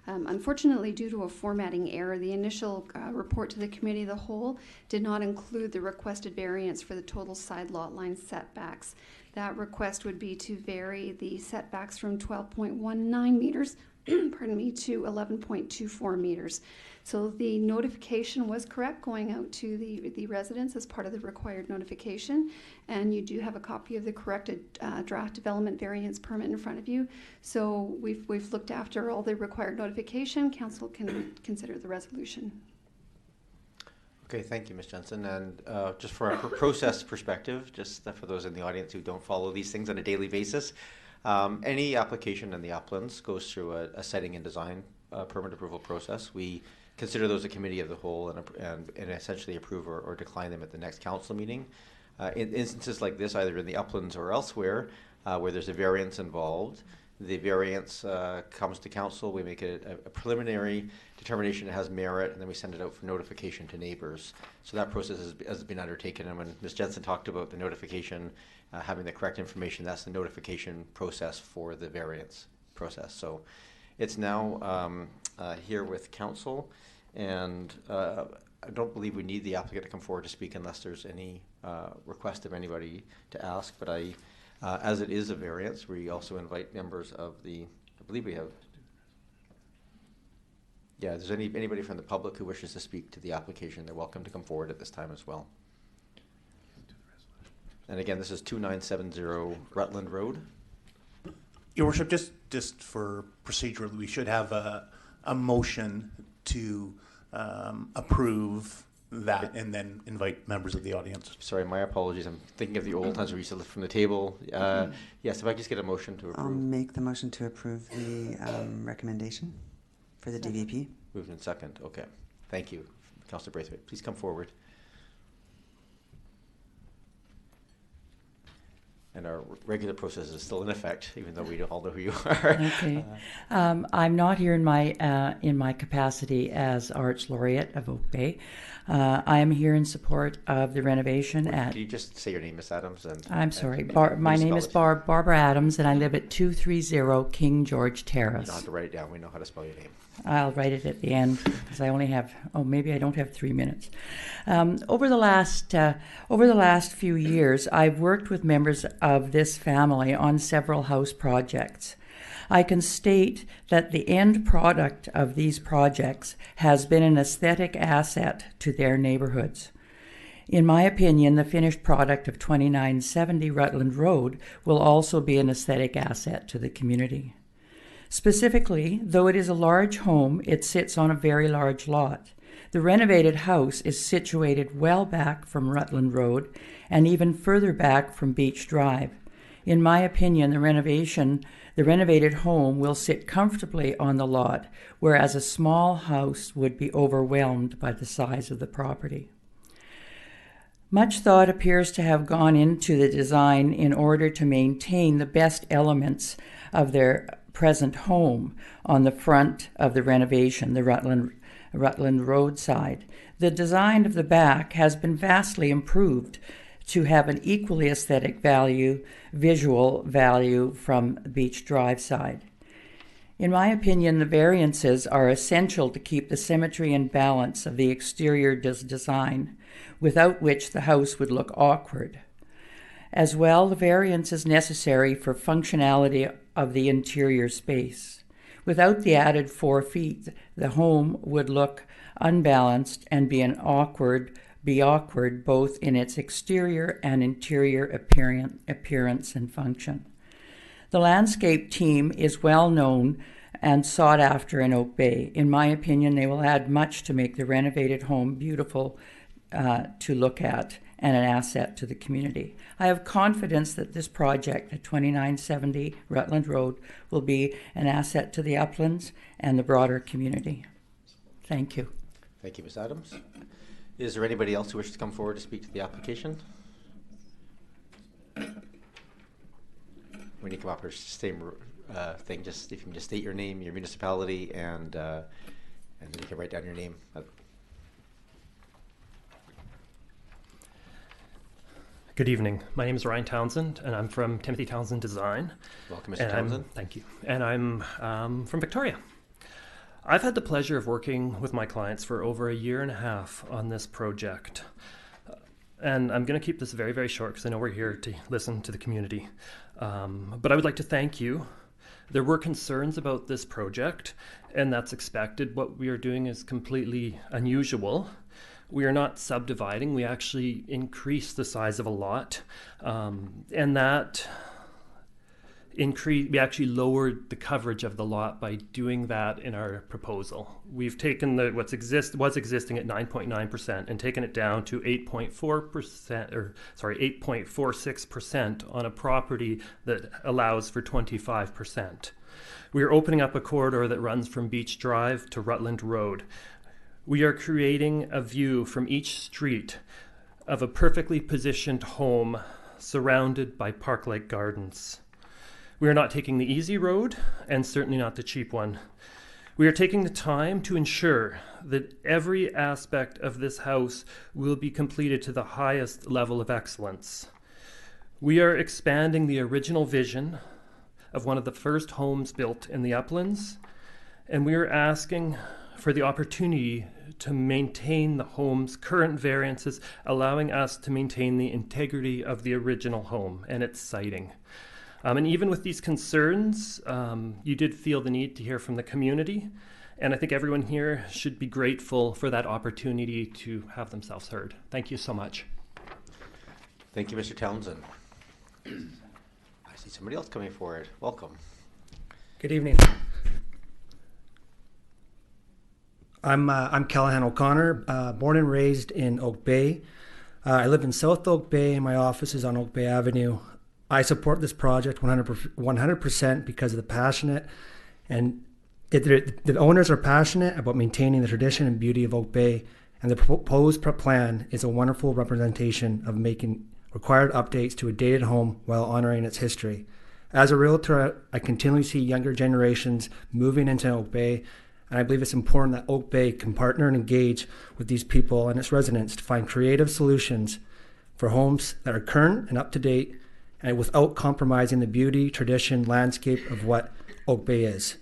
Unfortunately, due to a formatting error, the initial report to the Committee of the Whole did not include the requested variance for the total side lot line setbacks. That request would be to vary the setbacks from 12.19 meters pardon me, to 11.24 meters. So the notification was correct going out to the residents as part of the required notification, and you do have a copy of the corrected draft development variance permit in front of you. So we've looked after all the required notification. Council can consider the resolution. Okay, thank you, Ms. Jensen. And just for a process perspective, just for those in the audience who don't follow these things on a daily basis, any application in the uplands goes through a setting and design permit approval process. We consider those a committee of the whole and essentially approve or decline them at the next council meeting. In instances like this, either in the uplands or elsewhere, where there's a variance involved, the variance comes to council. We make a preliminary determination it has merit, and then we send it out for notification to neighbors. So that process has been undertaken. And when Ms. Jensen talked about the notification, having the correct information, that's the notification process for the variance process. So it's now here with council, and I don't believe we need the applicant to come forward to speak unless there's any request of anybody to ask. But as it is a variance, we also invite members of the, I believe we have, yeah, if there's anybody from the public who wishes to speak to the application, they're welcome to come forward at this time as well. And again, this is 2970 Rutland Road. Your Worship, just for procedure, we should have a motion to approve that and then invite members of the audience. Sorry, my apologies. I'm thinking of the old times where we used to lift from the table. Yes, if I just get a motion to approve. I'll make the motion to approve the recommendation for the DVP. Moved in second. Okay. Thank you. Councillor Braithwaite, please come forward. And our regular process is still in effect, even though we all know who you are. Okay. I'm not here in my capacity as Arts Laureate of Oak Bay. I am here in support of the renovation at... Can you just say your name, Miss Adams? I'm sorry. My name is Barbara Adams, and I live at 230 King George Terrace. You don't have to write it down. We know how to spell your name. I'll write it at the end because I only have, maybe I don't have 3 minutes. Over the last few years, I've worked with members of this family on several house projects. I can state that the end product of these projects has been an aesthetic asset to their neighborhoods. In my opinion, the finished product of 2970 Rutland Road will also be an aesthetic asset to the community. Specifically, though it is a large home, it sits on a very large lot. The renovated house is situated well back from Rutland Road and even further back from Beach Drive. In my opinion, the renovated home will sit comfortably on the lot, whereas a small house would be overwhelmed by the size of the property. Much thought appears to have gone into the design in order to maintain the best elements of their present home on the front of the renovation, the Rutland Road side. The design of the back has been vastly improved to have an equally aesthetic visual value from Beach Drive side. In my opinion, the variances are essential to keep the symmetry and balance of the exterior design, without which the house would look awkward. As well, the variance is necessary for functionality of the interior space. Without the added 4 feet, the home would look unbalanced and be awkward both in its exterior and interior appearance and function. The landscape team is well known and sought after in Oak Bay. In my opinion, they will add much to make the renovated home beautiful to look at and an asset to the community. I have confidence that this project at 2970 Rutland Road will be an asset to the Uplands and the broader community. Thank you. Thank you, Ms. Adams. Is there anybody else who wishes to come forward to speak to the application? When you come up here, same thing. Just if you can just state your name, your municipality, and then you can write down your name. Good evening. My name is Ryan Townsend, and I'm from Timothy Townsend Design. Welcome, Mr. Townsend. Thank you. And I'm from Victoria. I've had the pleasure of working with my clients for over 1.5 years on this project. And I'm going to keep this very, very short because I know we're here to listen to the community. But I would like to thank you. There were concerns about this project, and that's expected. What we are doing is completely unusual. We are not subdividing. We actually increase the size of a lot, and that we actually lowered the coverage of the lot by doing that in our proposal. We've taken was existing at 9.9% and taken it down to 8.46% on a property that allows for 25%. We are opening up a corridor that runs from Beach Drive to Rutland Road. We are creating a view from each street of a perfectly positioned home surrounded by park-like gardens. We are not taking the easy road, and certainly not the cheap one. We are taking the time to ensure that every aspect of this house will be completed to the highest level of excellence. We are expanding the original vision of one of the first homes built in the Uplands, and we are asking for the opportunity to maintain the home's current variances, allowing us to maintain the integrity of the original home and its siting. And even with these concerns, you did feel the need to hear from the community, and I think everyone here should be grateful for that opportunity to have themselves heard. Thank you so much. Thank you, Mr. Townsend. I see somebody else coming forward. Welcome. Good evening. I'm Callahan O'Connor, born and raised in Oak Bay. I live in South Oak Bay, and my office is on Oak Bay Avenue. I support this project 100% because of the passionate, and the owners are passionate about maintaining the tradition and beauty of Oak Bay, and the proposed plan is a wonderful representation of making required updates to a dated home while honoring its history. As a realtor, I continually see younger generations moving into Oak Bay, and I believe it's important that Oak Bay can partner and engage with these people and its residents to find creative solutions for homes that are current and up to date, and without compromising the beauty, tradition, landscape of what Oak Bay is.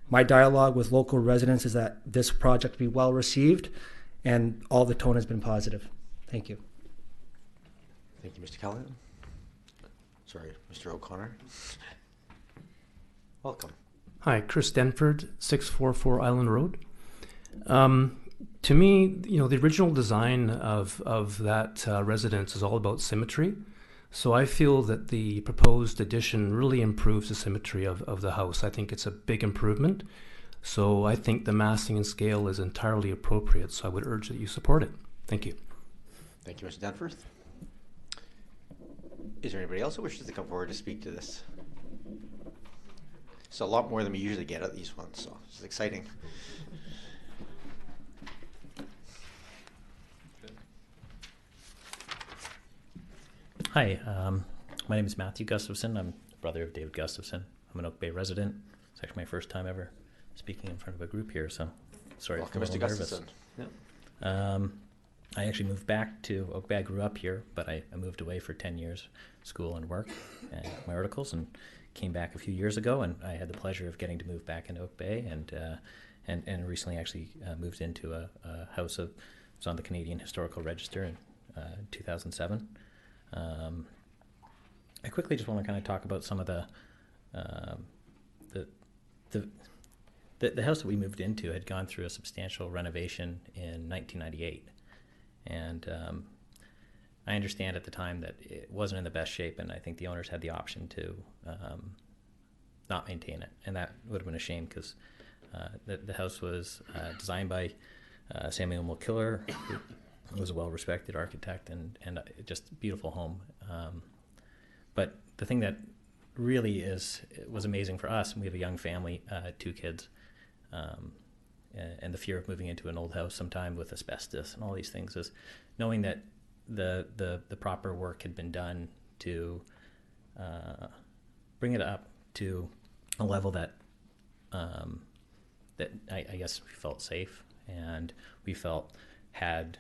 My dialogue with local residents is that this project be well received, and all the tone has been positive. Thank you. Thank you, Mr. Callahan. Sorry, Mr. O'Connor. Welcome. Hi, Chris Denford, 644 Island Road. To me, the original design of that residence is all about symmetry. So I feel that the proposed addition really improves the symmetry of the house. I think it's a big improvement. So I think the massing and scale is entirely appropriate. So I would urge that you support it. Thank you. Thank you, Mr. Danforth. Is there anybody else who wishes to come forward to speak to this? It's a lot more than we usually get at these ones, so it's exciting. Hi, my name is Matthew Gustafson. I'm the brother of David Gustafson. I'm an Oak Bay resident. It's actually my first time ever speaking in front of a group here, so sorry if I'm a Welcome, little Mr. nervous. Gustafson. I actually moved back to Oak Bay. I grew up here, but I moved away for 10 years, school and work, and my articles, and came back a few years ago, and I had the pleasure of getting to move back into Oak Bay, and recently actually moved into a house of, it's on the Canadian Historical Register in 2007. I quickly just want to kind of talk about some of the house that we moved into had gone through a substantial renovation in 1998, and I understand at the time that it wasn't in the best shape, and I think the owners had the option to not maintain it, and that would have been a shame because the house was designed by Samuel Mulkiller, who was a well-respected architect, and just a beautiful home. But the thing that really was amazing for us, and we have a young family, 2 kids, and the fear of moving into an old house sometime with asbestos and all these things, is knowing that the proper work had been done to bring it up to a level that that I guess we felt safe, and we felt had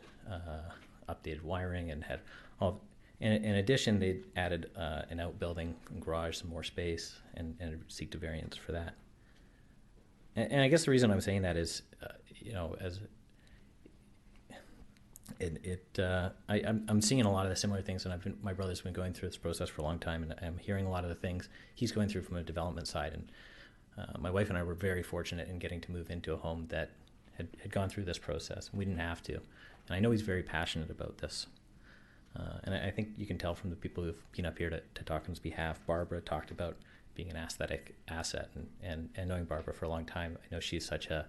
updated wiring and had all. In addition, they added an outbuilding, garage, some more space, and seeked a variance for that. And I guess the reason I'm saying that is, as I'm seeing a lot of the similar things, and my brother's been going through this process for a long time, and I'm hearing a lot of the things he's going through from a development side. And my wife and I were very fortunate in getting to move into a home that had gone through this process. We didn't have to, and I know he's very passionate about this. And I think you can tell from the people who've been up here to talk on his behalf. Barbara talked about being an aesthetic asset, and knowing Barbara for a long time, I know she's such a,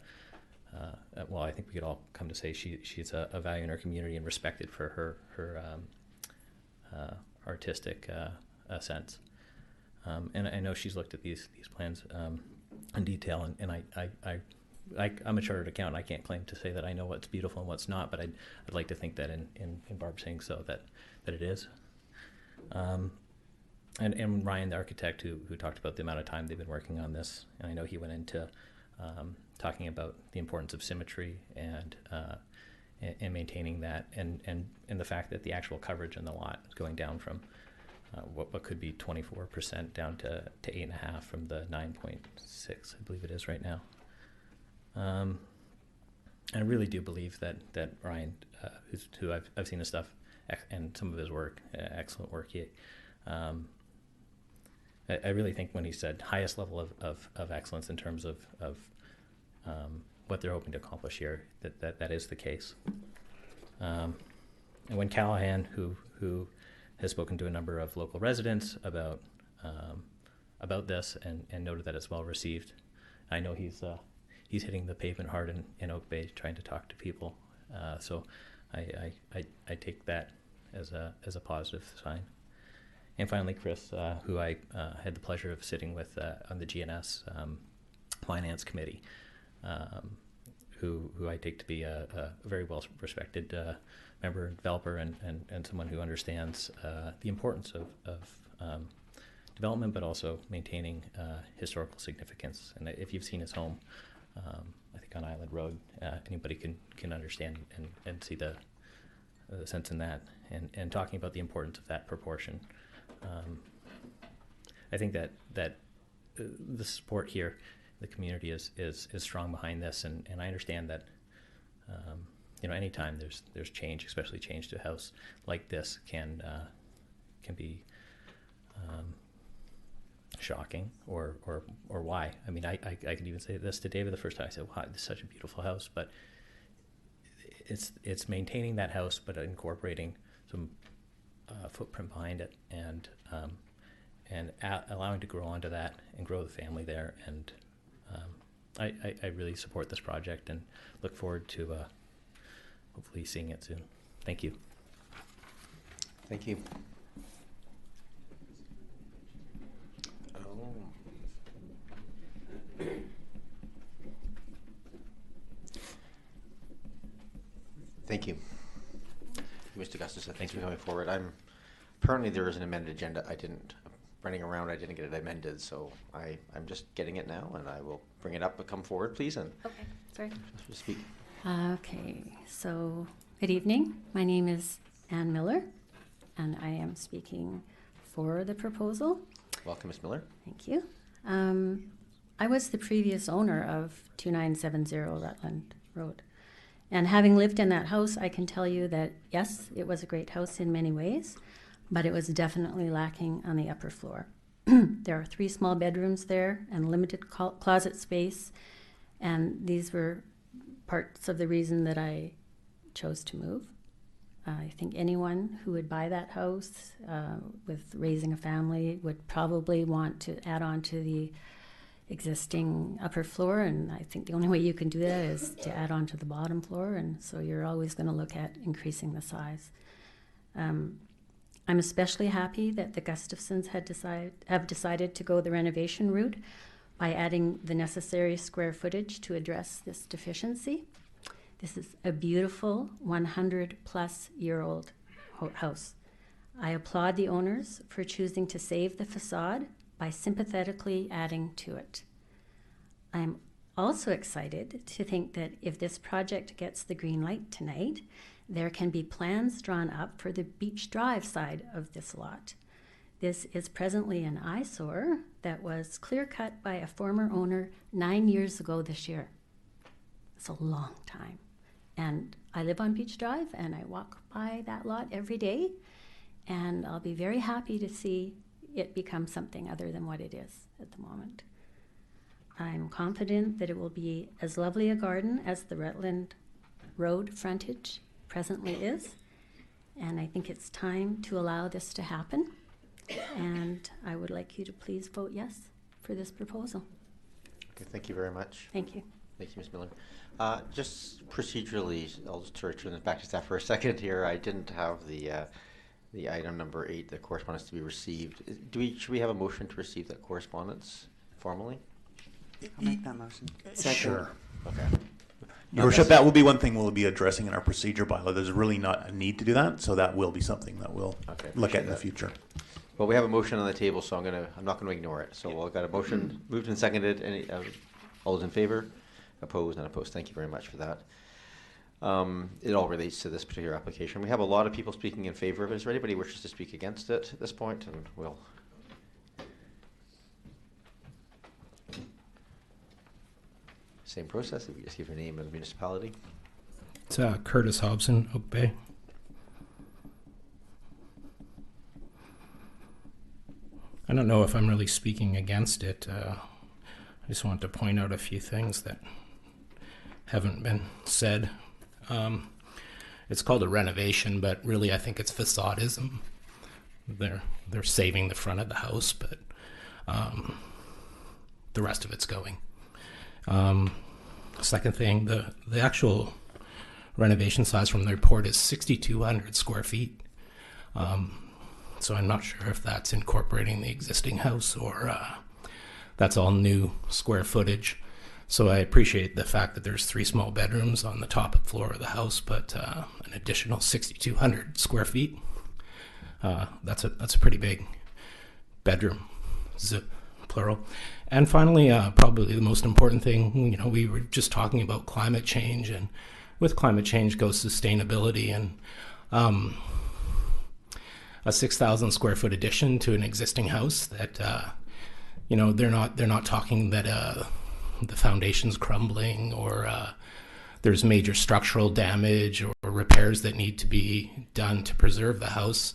well, I think we could all come to say she's a value in our community and respected for her artistic sense. And I know she's looked at these plans in detail, and I'm a chartered accountant. I can't claim to say that I know what's beautiful and what's not, but I'd like to think that in Barb saying so that it is. And Ryan, the architect, who talked about the amount of time they've been working on this, and I know he went into talking about the importance of symmetry and maintaining that, and the fact that the actual coverage in the lot is going down from what could be 24% down to 8.5% from the 9.6, I believe it is right now. And I really do believe that Ryan, who I've seen his stuff and some of his work, excellent work. I really think when he said highest level of excellence in terms of what they're hoping to accomplish here, that is the case. And when Callahan, who has spoken to a number of local residents about this and noted that it's well received, I know he's hitting the pavement hard in Oak Bay trying to talk to people. So I take that as a positive sign. And finally, Chris, who I had the pleasure of sitting with on the GNS Finance Committee, who I take to be a very well-respected member and developer, and someone who understands the importance of development, but also maintaining historical significance. And if you've seen his home, I think on Island Road, anybody can understand and see the sense in that, and talking about the importance of that proportion. I think that the support here, the community is strong behind this, and I understand that anytime there's change, especially change to a house like this, can be shocking or why. I mean, I could even say this to David the first time. I said, wow, this is such a beautiful house, but it's maintaining that house, but incorporating some footprint behind it, and allowing to grow onto that and grow the family there. And I really support this project and look forward to hopefully seeing it soon. Thank you. Thank you. Thank you. Mr. Gustafson, thanks for coming forward. Apparently there is an amended agenda. Running around, I didn't get it amended, so I'm just getting it now, and I will bring it up, but come forward, please, and okay, sorry. Speak. Okay, so good evening. My name is Ann Miller, and I am speaking for the proposal. Welcome, Ms. Miller. Thank you. I was the previous owner of 2970 Rutland Road. And having lived in that house, I can tell you that, yes, it was a great house in many ways, but it was definitely lacking on the upper floor. There are 3 small bedrooms there and limited closet space, and these were parts of the reason that I chose to move. I think anyone who would buy that house with raising a family would probably want to add on to the existing upper floor, and I think the only way you can do that is to add on to the bottom floor, and so you're always going to look at increasing the size. I'm especially happy that the Gustafsons have decided to go the renovation route by adding the necessary square footage to address this deficiency. This is a beautiful 100-plus-year-old house. I applaud the owners for choosing to save the facade by sympathetically adding to it. I'm also excited to think that if this project gets the green light tonight, there can be plans drawn up for the Beach Drive side of this lot. This is presently an eyesore that was clear-cut by a former owner 9 years ago this year. It's a long time. And I live on Beach Drive, and I walk by that lot every day, and I'll be very happy to see it become something other than what it is at the moment. I'm confident that it will be as lovely a garden as the Rutland Road frontage presently is, and I think it's time to allow this to happen, and I would like you to please vote yes for this proposal. Okay, thank you very much. Thank you. Thank you, Ms. Miller. Just procedurally, I'll just turn this back to staff for a second here. I didn't have the item number 8, the correspondence to be received. Should we have a motion to receive that correspondence formally? I'll make that motion. Sure. Okay. Your Worship, that will be one thing we'll be addressing in our procedure bylaw. There's really not a need to do that, so that will be something that we'll look at in the future. Well, we have a motion on the table, so I'm not going to ignore it. So we've got a motion moved and seconded. Any all those in favor? Opposed? None opposed. Thank you very much for that. It all relates to this particular application. We have a lot of people speaking in favor of it. Is there anybody who wishes to speak against it at this point? And we'll. Same process. If you just give your name and the municipality. It's Curtis Hobson, Oak Bay. I don't know if I'm really speaking against it. I just want to point out a few things that haven't been said. It's called a renovation, but really I think it's facadism. They're saving the front of the house, but the rest of it's going. Second thing, the actual renovation size from the report is 6,200 square feet. So I'm not sure if that's incorporating the existing house or that's all new square footage. So I appreciate the fact that there's 3 small bedrooms on the top floor of the house, but an additional 6,200 square feet. That's a pretty big bedroom, plural. And finally, probably the most important thing, we were just talking about climate change, and with climate change goes sustainability, and a 6,000 square foot addition to an existing house that, they're not talking that the foundation's crumbling or there's major structural damage or repairs that need to be done to preserve the house.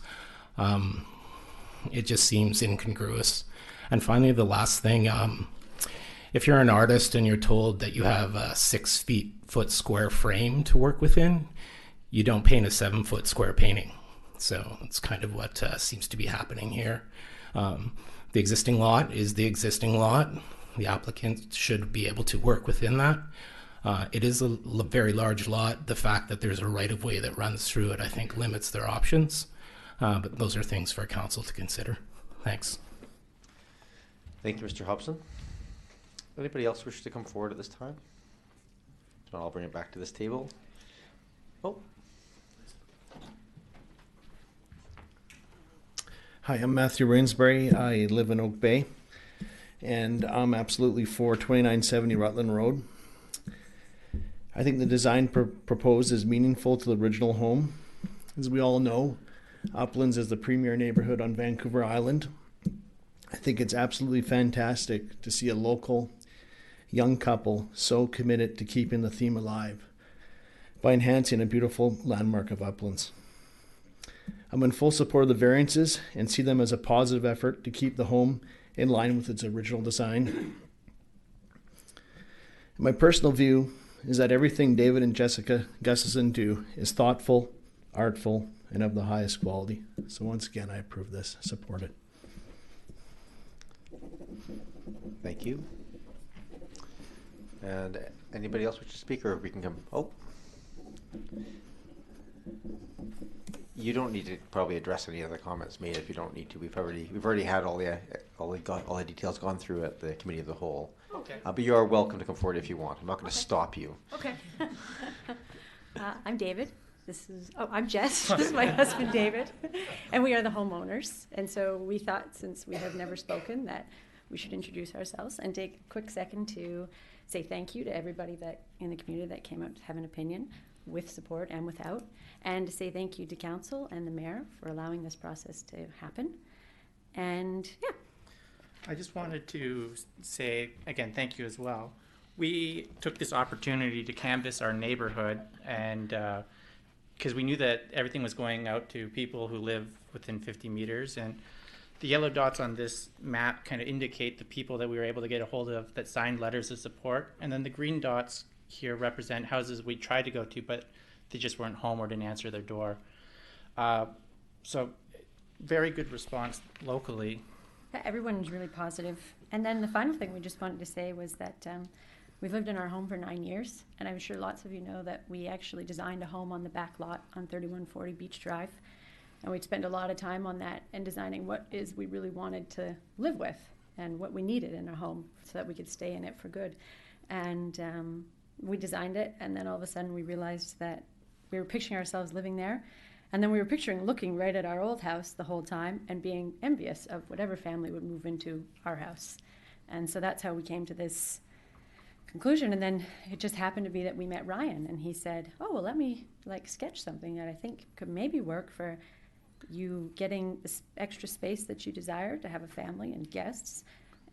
It just seems incongruous. And finally, the last thing, if you're an artist and you're told that you have a 6 foot square frame to work within, you don't paint a 7 foot square painting. So it's kind of what seems to be happening here. The existing lot is the existing lot. The applicant should be able to work within that. It is a very large lot. The fact that there's a right-of-way that runs through it, I think, limits their options. But those are things for council to consider. Thanks. Thank you, Mr. Hobson. Anybody else wish to come forward at this time? If not, I'll bring it back to this table. Oh. Hi, I'm Matthew Rainsbury. I live in Oak Bay, and I'm absolutely for 2970 Rutland Road. I think the design proposed is meaningful to the original home. As we all know, Uplands is the premier neighborhood on Vancouver Island. I think it's absolutely fantastic to see a local young couple so committed to keeping the theme alive by enhancing a beautiful landmark of Uplands. I'm in full support of the variances and see them as a positive effort to keep the home in line with its original design. My personal view is that everything David and Jessica Gustafson do is thoughtful, artful, and of the highest quality. So once again, I approve this, support it. Thank you. And anybody else wish to speak, or we can come? Oh, you don't need to probably address any other comments made if you don't need to. We've already had all the details gone through at the committee of the whole. Okay. But you are welcome to come forward if you want. I'm not going to stop you. Okay. I'm David. I'm Jess. This is my husband, David. And we are the homeowners. And so we thought, since we have never spoken, that we should introduce ourselves and take a quick second to say thank you to everybody that in the community that came out to have an opinion, with support and without, and to say thank you to council and the mayor for allowing this process to happen. And yeah. I just wanted to say, again, thank you as well. We took this opportunity to canvass our neighborhood, and because we knew that everything was going out to people who live within 50 meters, and the yellow dots on this map kind of indicate the people that we were able to get a hold of that signed letters of support, and then the green dots here represent houses we tried to go to, but they just weren't home or didn't answer their door. So very good response locally. Yeah, everyone was really positive. And then the final thing we just wanted to say was that we've lived in our home for 9 years, and I'm sure lots of you know that we actually designed a home on the back lot on 3140 Beach Drive. And we'd spend a lot of time on that and designing what is we really wanted to live with and what we needed in a home so that we could stay in it for good. And we designed it, and then all of a sudden we realized that we were picturing ourselves living there. And then we were picturing looking right at our old house the whole time and being envious of whatever family would move into our house. And so that's how we came to this conclusion. And then it just happened to be that we met Ryan, and he said, oh, well, let me sketch something that I think could maybe work for you getting this extra space that you desire to have a family and guests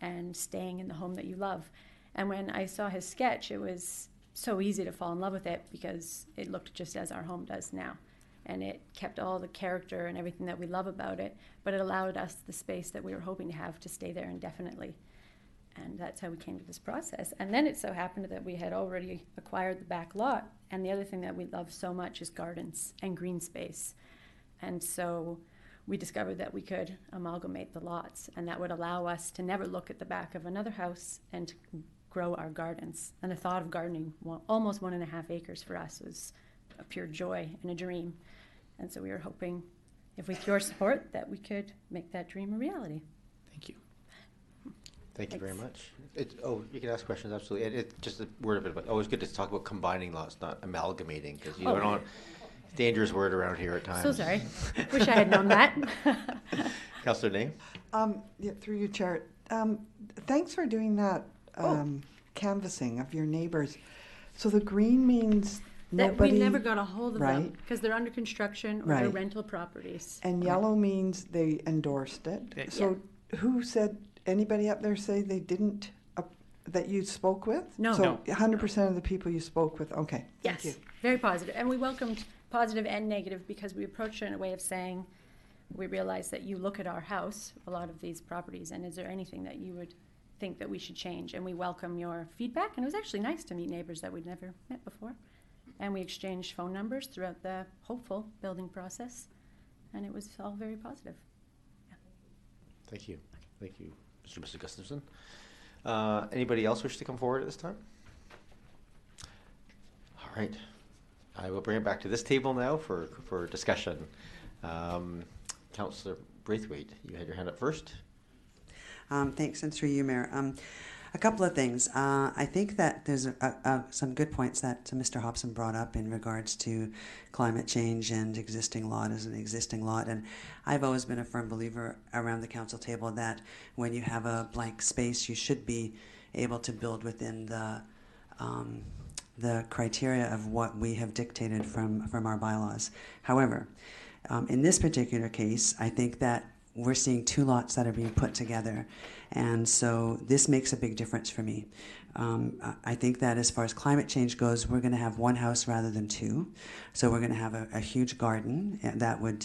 and staying in the home that you love. And when I saw his sketch, it was so easy to fall in love with it because it looked just as our home does now. And it kept all the character and everything that we love about it, but it allowed us the space that we were hoping to have to stay there indefinitely. And that's how we came to this process. And then it so happened that we had already acquired the back lot. And the other thing that we love so much is gardens and green space. And so we discovered that we could amalgamate the lots, and that would allow us to never look at the back of another house and to grow our gardens. And the thought of gardening almost 1.5 acres for us was a pure joy and a dream. And so we were hoping, if with your support, that we could make that dream a reality. Thank you. Thank you very much. You can ask questions, absolutely. Just a word of advice. Always good to talk about combining lots, not amalgamating, because you don't. Dangerous word around here at times. So sorry. Wish I had known that. Councillor Name? Yeah, through you, Chair. Thanks for doing that canvassing of your neighbors. So the green means that nobody, we never got a hold of them right? because they're under construction or they're rental properties. And yellow means they endorsed it. So who said, anybody up there say they didn't, that you spoke with? No. So 100% of the people you spoke with, okay. Yes, Thank you. very positive. And we welcomed positive and negative because we approached it in a way of saying, we realize that you look at our house, a lot of these properties, and is there anything that you would think that we should change? And we welcome your feedback. And it was actually nice to meet neighbors that we'd never met before. And we exchanged phone numbers throughout the hopeful building process. And it was all very positive. Yeah. Thank you. Thank you, Mr. and Mrs. Gustafson. Anybody else wish to come forward at this time? All right. I will bring it back to this table now for discussion. Councillor Braithwaite, you had your hand up first. Thanks, and through you, Mayor. A couple of things. I think that there's some good points that Mr. Hobson brought up in regards to climate change and existing lot as an existing lot. And I've always been a firm believer around the council table that when you have a blank space, you should be able to build within the criteria of what we have dictated from our bylaws. However, in this particular case, I think that we're seeing two lots that are being put together. And so this makes a big difference for me. I think that as far as climate change goes, we're going to have one house rather than two. So we're going to have a huge garden that would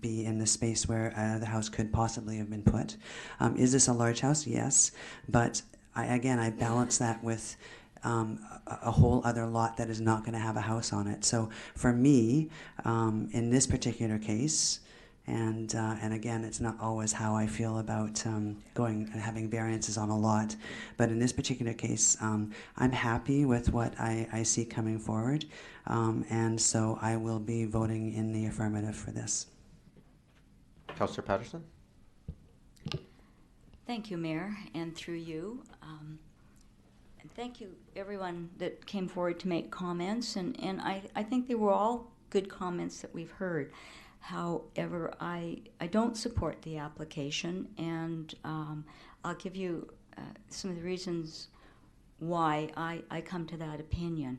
be in the space where the house could possibly have been put. Is this a large house? Yes. But I balance that with a whole other lot that is not going to have a house on it. So for me, in this particular case, and again, it's not always how I feel about going and having variances on a lot, but in this particular case, I'm happy with what I see coming forward, and so I will be voting in the affirmative for this. Councillor Patterson? Thank you, Mayor, and through you. And thank you, everyone that came forward to make comments, and I think they were all good comments that we've heard. However, I don't support the application, and I'll give you some of the reasons why I come to that opinion.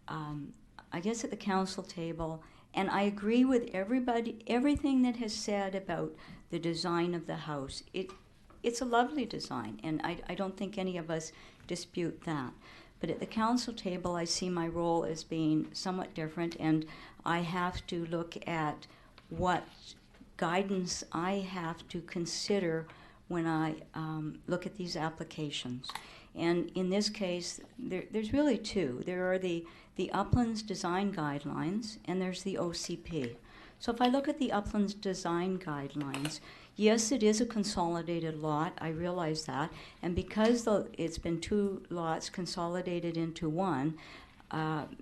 I guess at the council table, and I agree with everything that has said about the design of the house. It's a lovely design, and I don't think any of us dispute that. But at the council table, I see my role as being somewhat different, and I have to look at what guidance I have to consider when I look at these applications. And in this case, there's really two. There are the Uplands Design Guidelines, and there's the OCP. So if I look at the Uplands Design Guidelines, yes, it is a consolidated lot, I realize that, and because it's been two lots consolidated into one,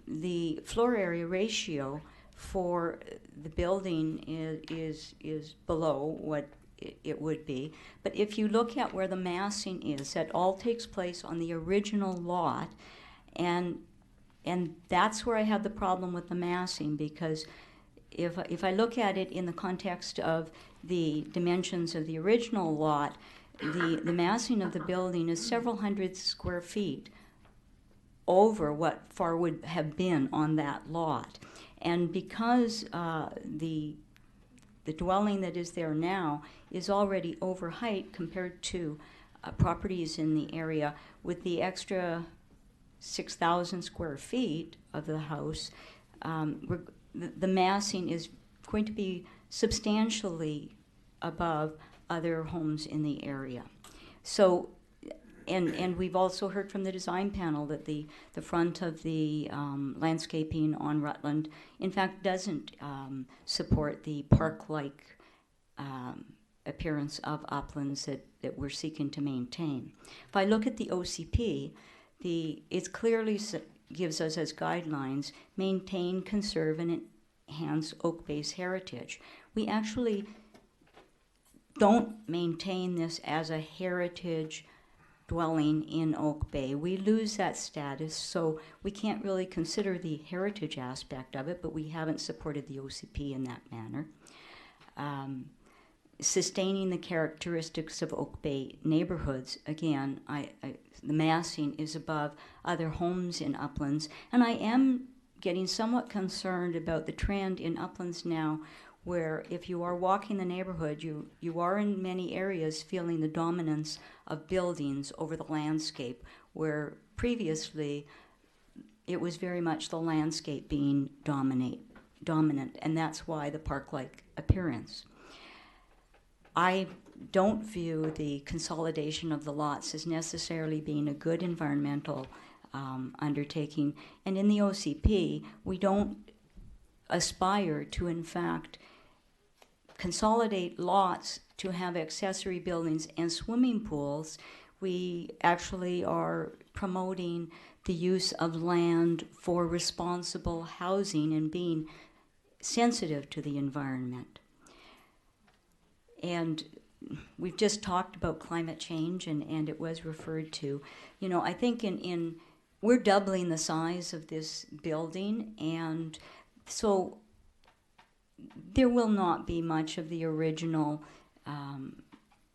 the floor area ratio for the building is below what it would be. But if you look at where the massing is, that all takes place on the original lot, and that's where I have the problem with the massing, because if I look at it in the context of the dimensions of the original lot, the massing of the building is several hundred square feet over what FAR would have been on that lot. And because the dwelling that is there now is already over height compared to properties in the area, with the extra 6,000 square feet of the house, the massing is going to be substantially above other homes in the area. So, and we've also heard from the design panel that the front of the landscaping on Rutland, in fact, doesn't support the park-like appearance of uplands that we're seeking to maintain. If I look at the OCP, it clearly gives us as guidelines: maintain, conserve, and enhance Oak Bay's heritage. We actually don't maintain this as a heritage dwelling in Oak Bay. We lose that status, so we can't really consider the heritage aspect of it, but we haven't supported the OCP in that manner. Sustaining the characteristics of Oak Bay neighborhoods, again, the massing is above other homes in Uplands, and I am getting somewhat concerned about the trend in Uplands now, where if you are walking the neighborhood, you are in many areas feeling the dominance of buildings over the landscape, where previously it was very much the landscape being dominant, and that's why the park-like appearance. I don't view the consolidation of the lots as necessarily being a good environmental undertaking, and in the OCP, we don't aspire to, in fact, consolidate lots to have accessory buildings and swimming pools. We actually are promoting the use of land for responsible housing and being sensitive to the environment. And we've just talked about climate change, and it was referred to. You know, I think we're doubling the size of this building, and so there will not be much of the original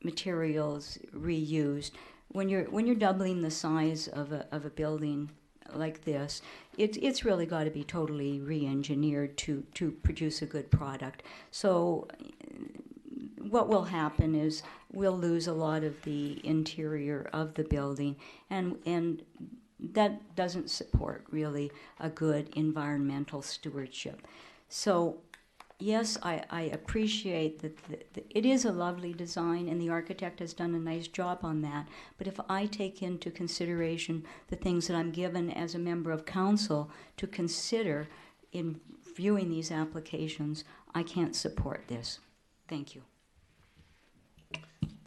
materials reused. When you're doubling the size of a building like this, it's really got to be totally re-engineered to produce a good product. So what will happen is we'll lose a lot of the interior of the building, and that doesn't support really a good environmental stewardship. So yes, I appreciate that it is a lovely design, and the architect has done a nice job on that. But if I take into consideration the things that I'm given as a member of council to consider in viewing these applications, I can't support this. Thank you.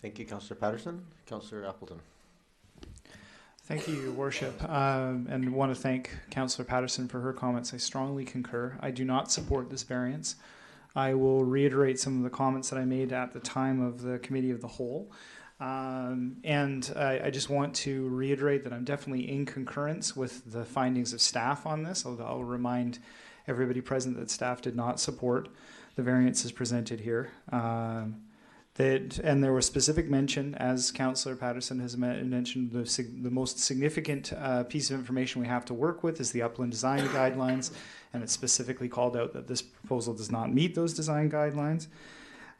Thank you, Councillor Patterson. Councillor Appleton. Thank you, Your Worship, and want to thank Councillor Patterson for her comments. I strongly concur. I do not support this variance. I will reiterate some of the comments that I made at the time of the Committee of the Whole. And I just want to reiterate that I'm definitely in concurrence with the findings of staff on this. I'll remind everybody present that staff did not support the variances presented here. And there was specific mention, as Councillor Patterson has mentioned, the most significant piece of information we have to work with is the upland design guidelines, and it's specifically called out that this proposal does not meet those design guidelines.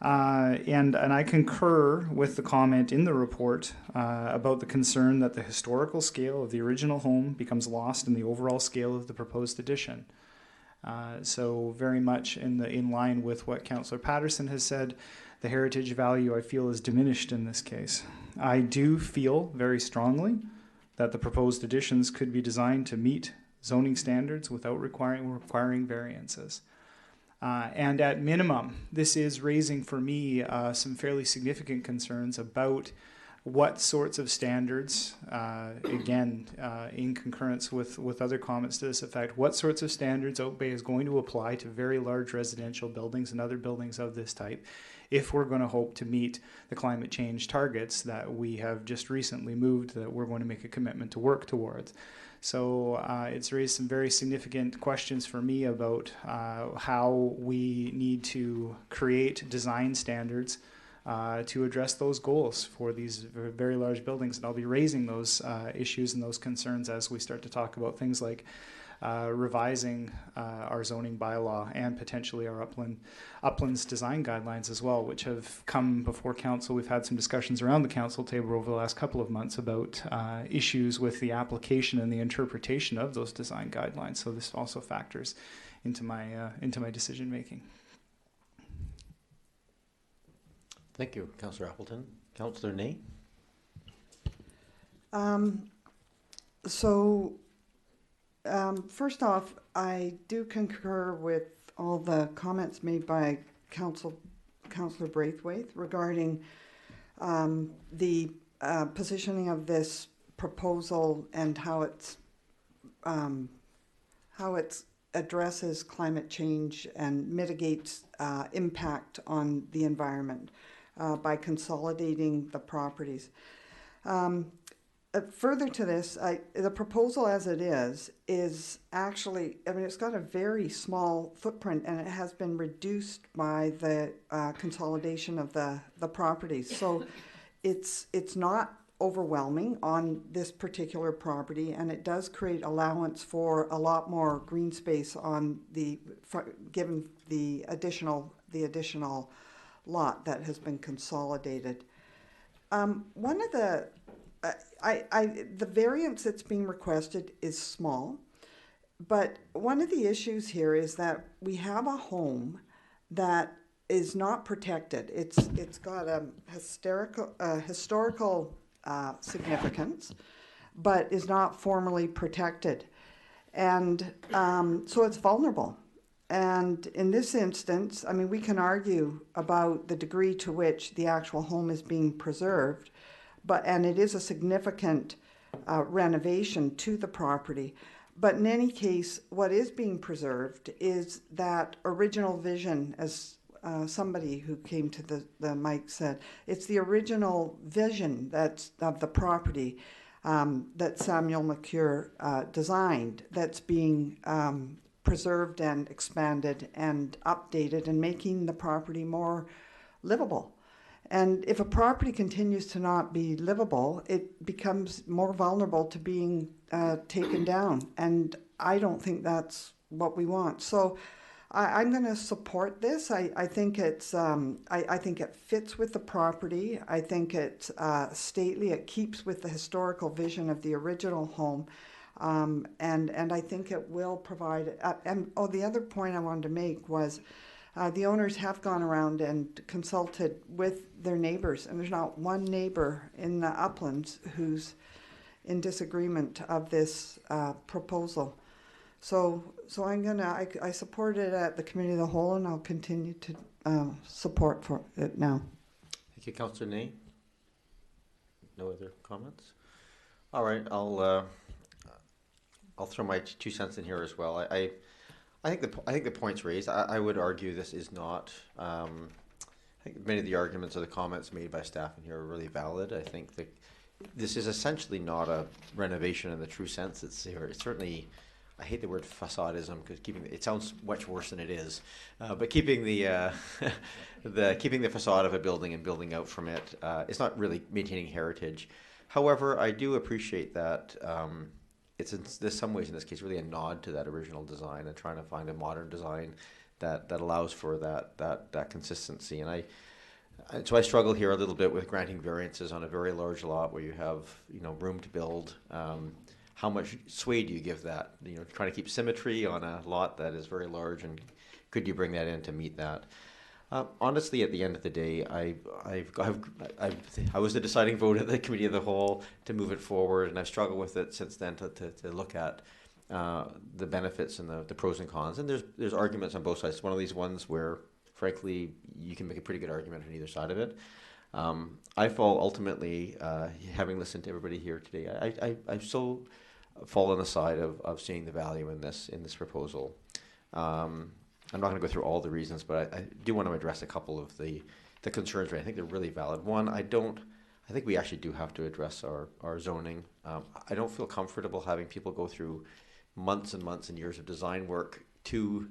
And I concur with the comment in the report about the concern that the historical scale of the original home becomes lost in the overall scale of the proposed addition. So very much in line with what Councillor Patterson has said, the heritage value I feel is diminished in this case. I do feel very strongly that the proposed additions could be designed to meet zoning standards without requiring variances. And at minimum, this is raising for me some fairly significant concerns about what sorts of standards, again, in concurrence with other comments to this effect, what sorts of standards Oak Bay is going to apply to very large residential buildings and other buildings of this type if we're going to hope to meet the climate change targets that we have just recently moved, that we're going to make a commitment to work towards. So it's raised some very significant questions for me about how we need to create design standards to address those goals for these very large buildings. And I'll be raising those issues and those concerns as we start to talk about things like revising our zoning bylaw and potentially our uplands design guidelines as well, which have come before council. We've had some discussions around the council table over the last couple of months about issues with the application and the interpretation of those design guidelines. So this also factors into my decision making. Thank you, Councillor Appleton. Councillor Ney. First off, I do concur with all the comments made by Councillor Braithwaite regarding the positioning of this proposal and how it addresses climate change and mitigates impact on the environment by consolidating the properties. Further to this, the proposal as it is actually, I mean, it's got a very small footprint, and it has been reduced by the consolidation of the properties. So it's not overwhelming on this particular property, and it does create allowance for a lot more green space on given the additional lot that has been consolidated. One of the the variance that's being requested is small, but one of the issues here is that we have a home that is not protected. It's got a historical significance, but is not formally protected, and so it's vulnerable. And in this instance, I mean, we can argue about the degree to which the actual home is being preserved, and it is a significant renovation to the property. But in any case, what is being preserved is that original vision, as somebody who came to the mic said, it's the original vision that's of the property that Samuel McCure designed that's being preserved and expanded and updated and making the property more livable. And if a property continues to not be livable, it becomes more vulnerable to being taken down. And I don't think that's what we want. So I'm going to support this. I think it's I think it fits with the property. I think it's stately. It keeps with the historical vision of the original home, and I think it will provide. The other point I wanted to make was the owners have gone around and consulted with their neighbors, and there's not one neighbor in the uplands who's in disagreement of this proposal. So I support it at the committee of the whole, and I'll continue to support for it now. Thank you, Councillor Ney. No other comments? All right, I'll throw my 2 cents in here as well. I think the points raised. I would argue this is not. I think many of the arguments or the comments made by staff in here are really valid. I think that this is essentially not a renovation in the true sense. It's certainly. I hate the word facadism because it sounds much worse than it is. But keeping the keeping the facade of a building and building out from it, it's not really maintaining heritage. However, I do appreciate that there's some ways in this case really a nod to that original design and trying to find a modern design that allows for that consistency. And so I struggle here a little bit with granting variances on a very large lot where you have room to build. How much sway do you give that? Trying to keep symmetry on a lot that is very large, and could you bring that in to meet that? Honestly, at the end of the day, I was the deciding vote at the committee of the whole to move it forward, and I've struggled with it since then to look at the benefits and the pros and cons. And there's arguments on both sides. It's one of these ones where, frankly, you can make a pretty good argument on either side of it. I fall ultimately, having listened to everybody here today, I still fall on the side of seeing the value in this proposal. I'm not going to go through all the reasons, but I do want to address a couple of the concerns. I think they're really valid. One, I think we actually do have to address our zoning. I don't feel comfortable having people go through months and months and years of design work to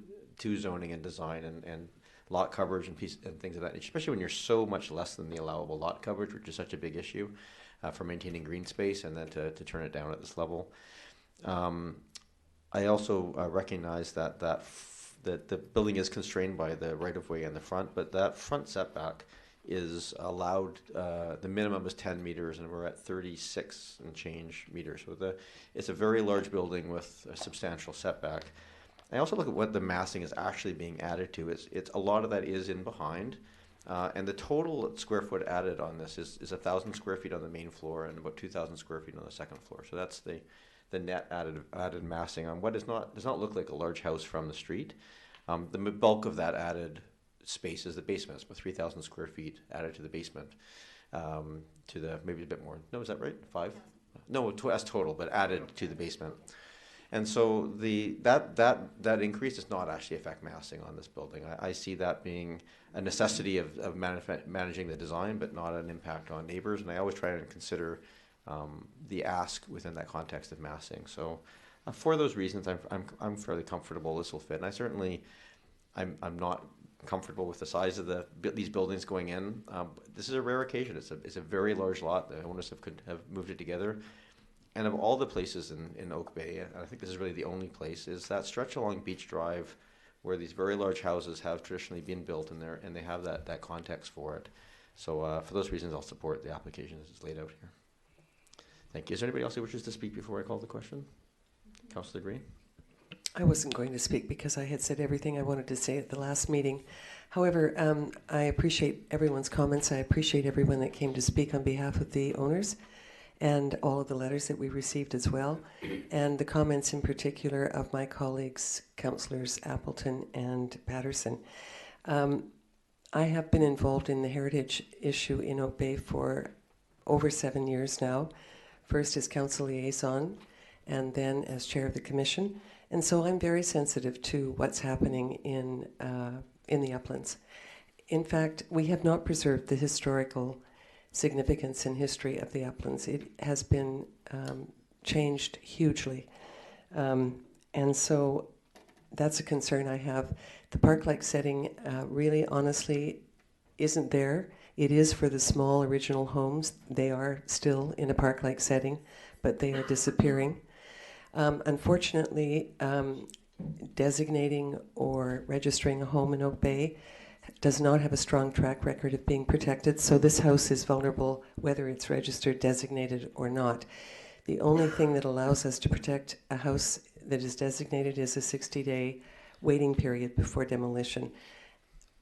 zoning and design and lot coverage and things of that, especially when you're so much less than the allowable lot coverage, which is such a big issue for maintaining green space, and then to turn it down at this level. I also recognize that the building is constrained by the right-of-way in the front, but that front setback is allowed, the minimum is 10 meters, and we're at 36 and change meters. So it's a very large building with a substantial setback. I also look at what the massing is actually being added to. It's a lot of that is in behind, and the total square foot added on this is 1,000 square feet on the main floor and about 2,000 square feet on the second floor. So that's the net added massing on what does not look like a large house from the street. The bulk of that added space is the basement. It's about 3,000 square feet added to the basement. To the maybe a bit more. No, is that right? 5? No, that's total, but added to the basement. And so that increase does not actually affect massing on this building. I see that being a necessity of managing the design, but not an impact on neighbors. And I always try to consider the ask within that context of massing. So for those reasons, I'm fairly comfortable this will fit. And I certainly, I'm not comfortable with the size of these buildings going in. This is a rare occasion. It's a very large lot. The owners have moved it together. And of all the places in Oak Bay, and I think this is really the only place, is that stretch along Beach Drive where these very large houses have traditionally been built in there, and they have that context for it. So for those reasons, I'll support the application as it's laid out here. Thank you. Is there anybody else who wishes to speak before I call the question? Councillor Green? I wasn't going to speak because I had said everything I wanted to say at the last meeting. However, I appreciate everyone's comments. I appreciate everyone that came to speak on behalf of the owners, and all of the letters that we received as well, and the comments in particular of my colleagues, Councillors Appleton and Patterson. I have been involved in the heritage issue in Oak Bay for over 7 years now, first as council liaison and then as chair of the commission. And so I'm very sensitive to what's happening in the uplands. in fact, we have not preserved the historical significance and history of the uplands. It has been changed hugely. And so that's a concern I have. The park-like setting really, honestly, isn't there. It is for the small original homes. They are still in a park-like setting, but they are disappearing. Unfortunately, designating or registering a home in Oak Bay does not have a strong track record of being protected, so this house is vulnerable whether it's registered, designated, or not. The only thing that allows us to protect a house that is designated is a 60-day waiting period before demolition.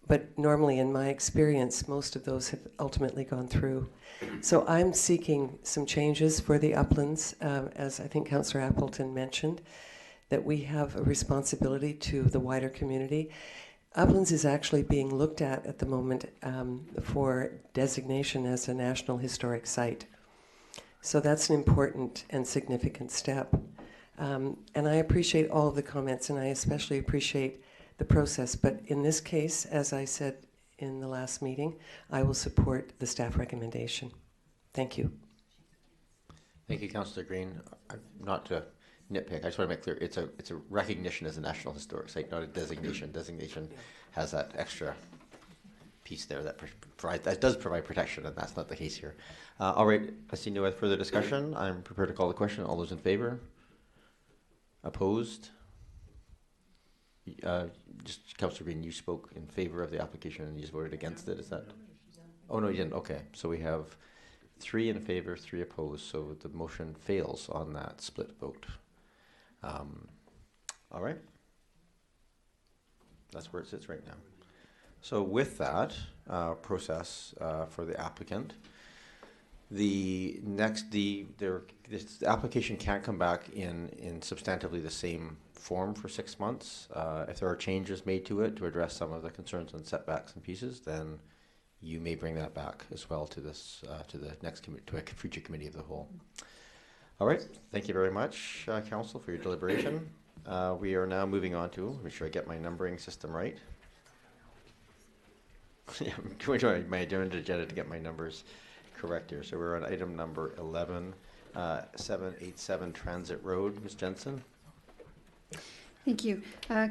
But normally, in my experience, most of those have ultimately gone through. So I'm seeking some changes for the uplands, as I think Councillor Appleton mentioned, that we have a responsibility to the wider community. Uplands is actually being looked at the moment for designation as a National Historic Site. So that's an important and significant step. And I appreciate all of the comments, and I especially appreciate the process. But in this case, as I said in the last meeting, I will support the staff recommendation. Thank you. Thank you, Councillor Green. Not to nitpick, I just want to make clear, it's a recognition as a National Historic Site, not a designation. Designation has that extra piece there that does provide protection, and that's not the case here. All right, I see no further discussion. I'm prepared to call the question. All those in favor? Opposed? Just Councillor Green, you spoke in favor of the application and you just voted against it, is that? Oh, no, you didn't. Okay, so we have 3 in favor, 3 opposed, so the motion fails on that split vote. All right. That's where it sits right now. So with that process for the applicant, this application can't come back in substantively the same form for 6 months. If there are changes made to it to address some of the concerns on setbacks and pieces, then you may bring that back as well to this to the next to a future committee of the whole. All right, thank you very much, Council, for your deliberation. We are now moving on to, make sure I get my numbering system right. Yeah, I'm going to my agenda to get my numbers correct here. So we're on item number 11, 787 Transit Road. Ms. Jensen. Thank you.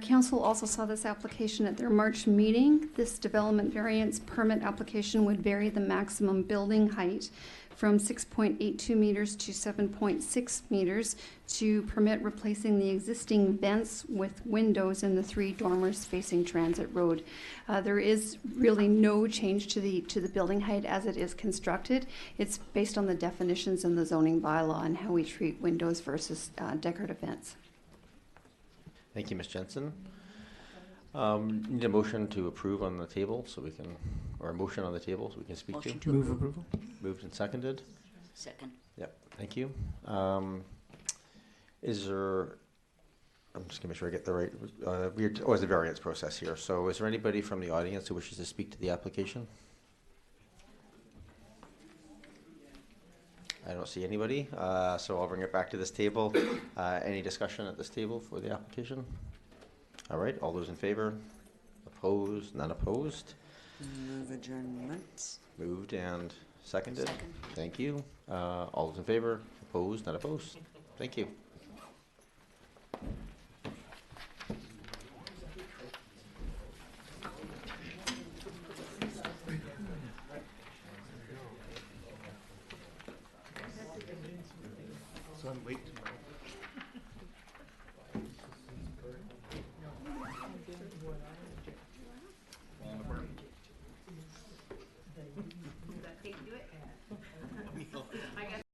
Council also saw this application at their March meeting. This development variance permit application would vary the maximum building height from 6.82 meters to 7.6 meters to permit replacing the existing vents with windows in the 3 dormers facing Transit Road. There is really no change to the building height as it is constructed. It's based on the definitions in the zoning bylaw and how we treat windows versus decorative vents. Thank you, Ms. Jensen. Need a motion to approve on the table so we can, or a motion on the table so we can speak Motion to. Move approval. Moved and seconded. Second. Yep, thank you. Is there, I'm just gonna make sure I get the right, it's a variance process here. So is there anybody from the audience who wishes to speak to the application? I don't see anybody, so I'll bring it back to this table. Any discussion at this table for the application? All right, all those in favor? Opposed? None opposed? Move adjournment. Moved and seconded. Second. Thank you. All those in favor? Opposed? Not opposed? Thank you. So I'm late tomorrow.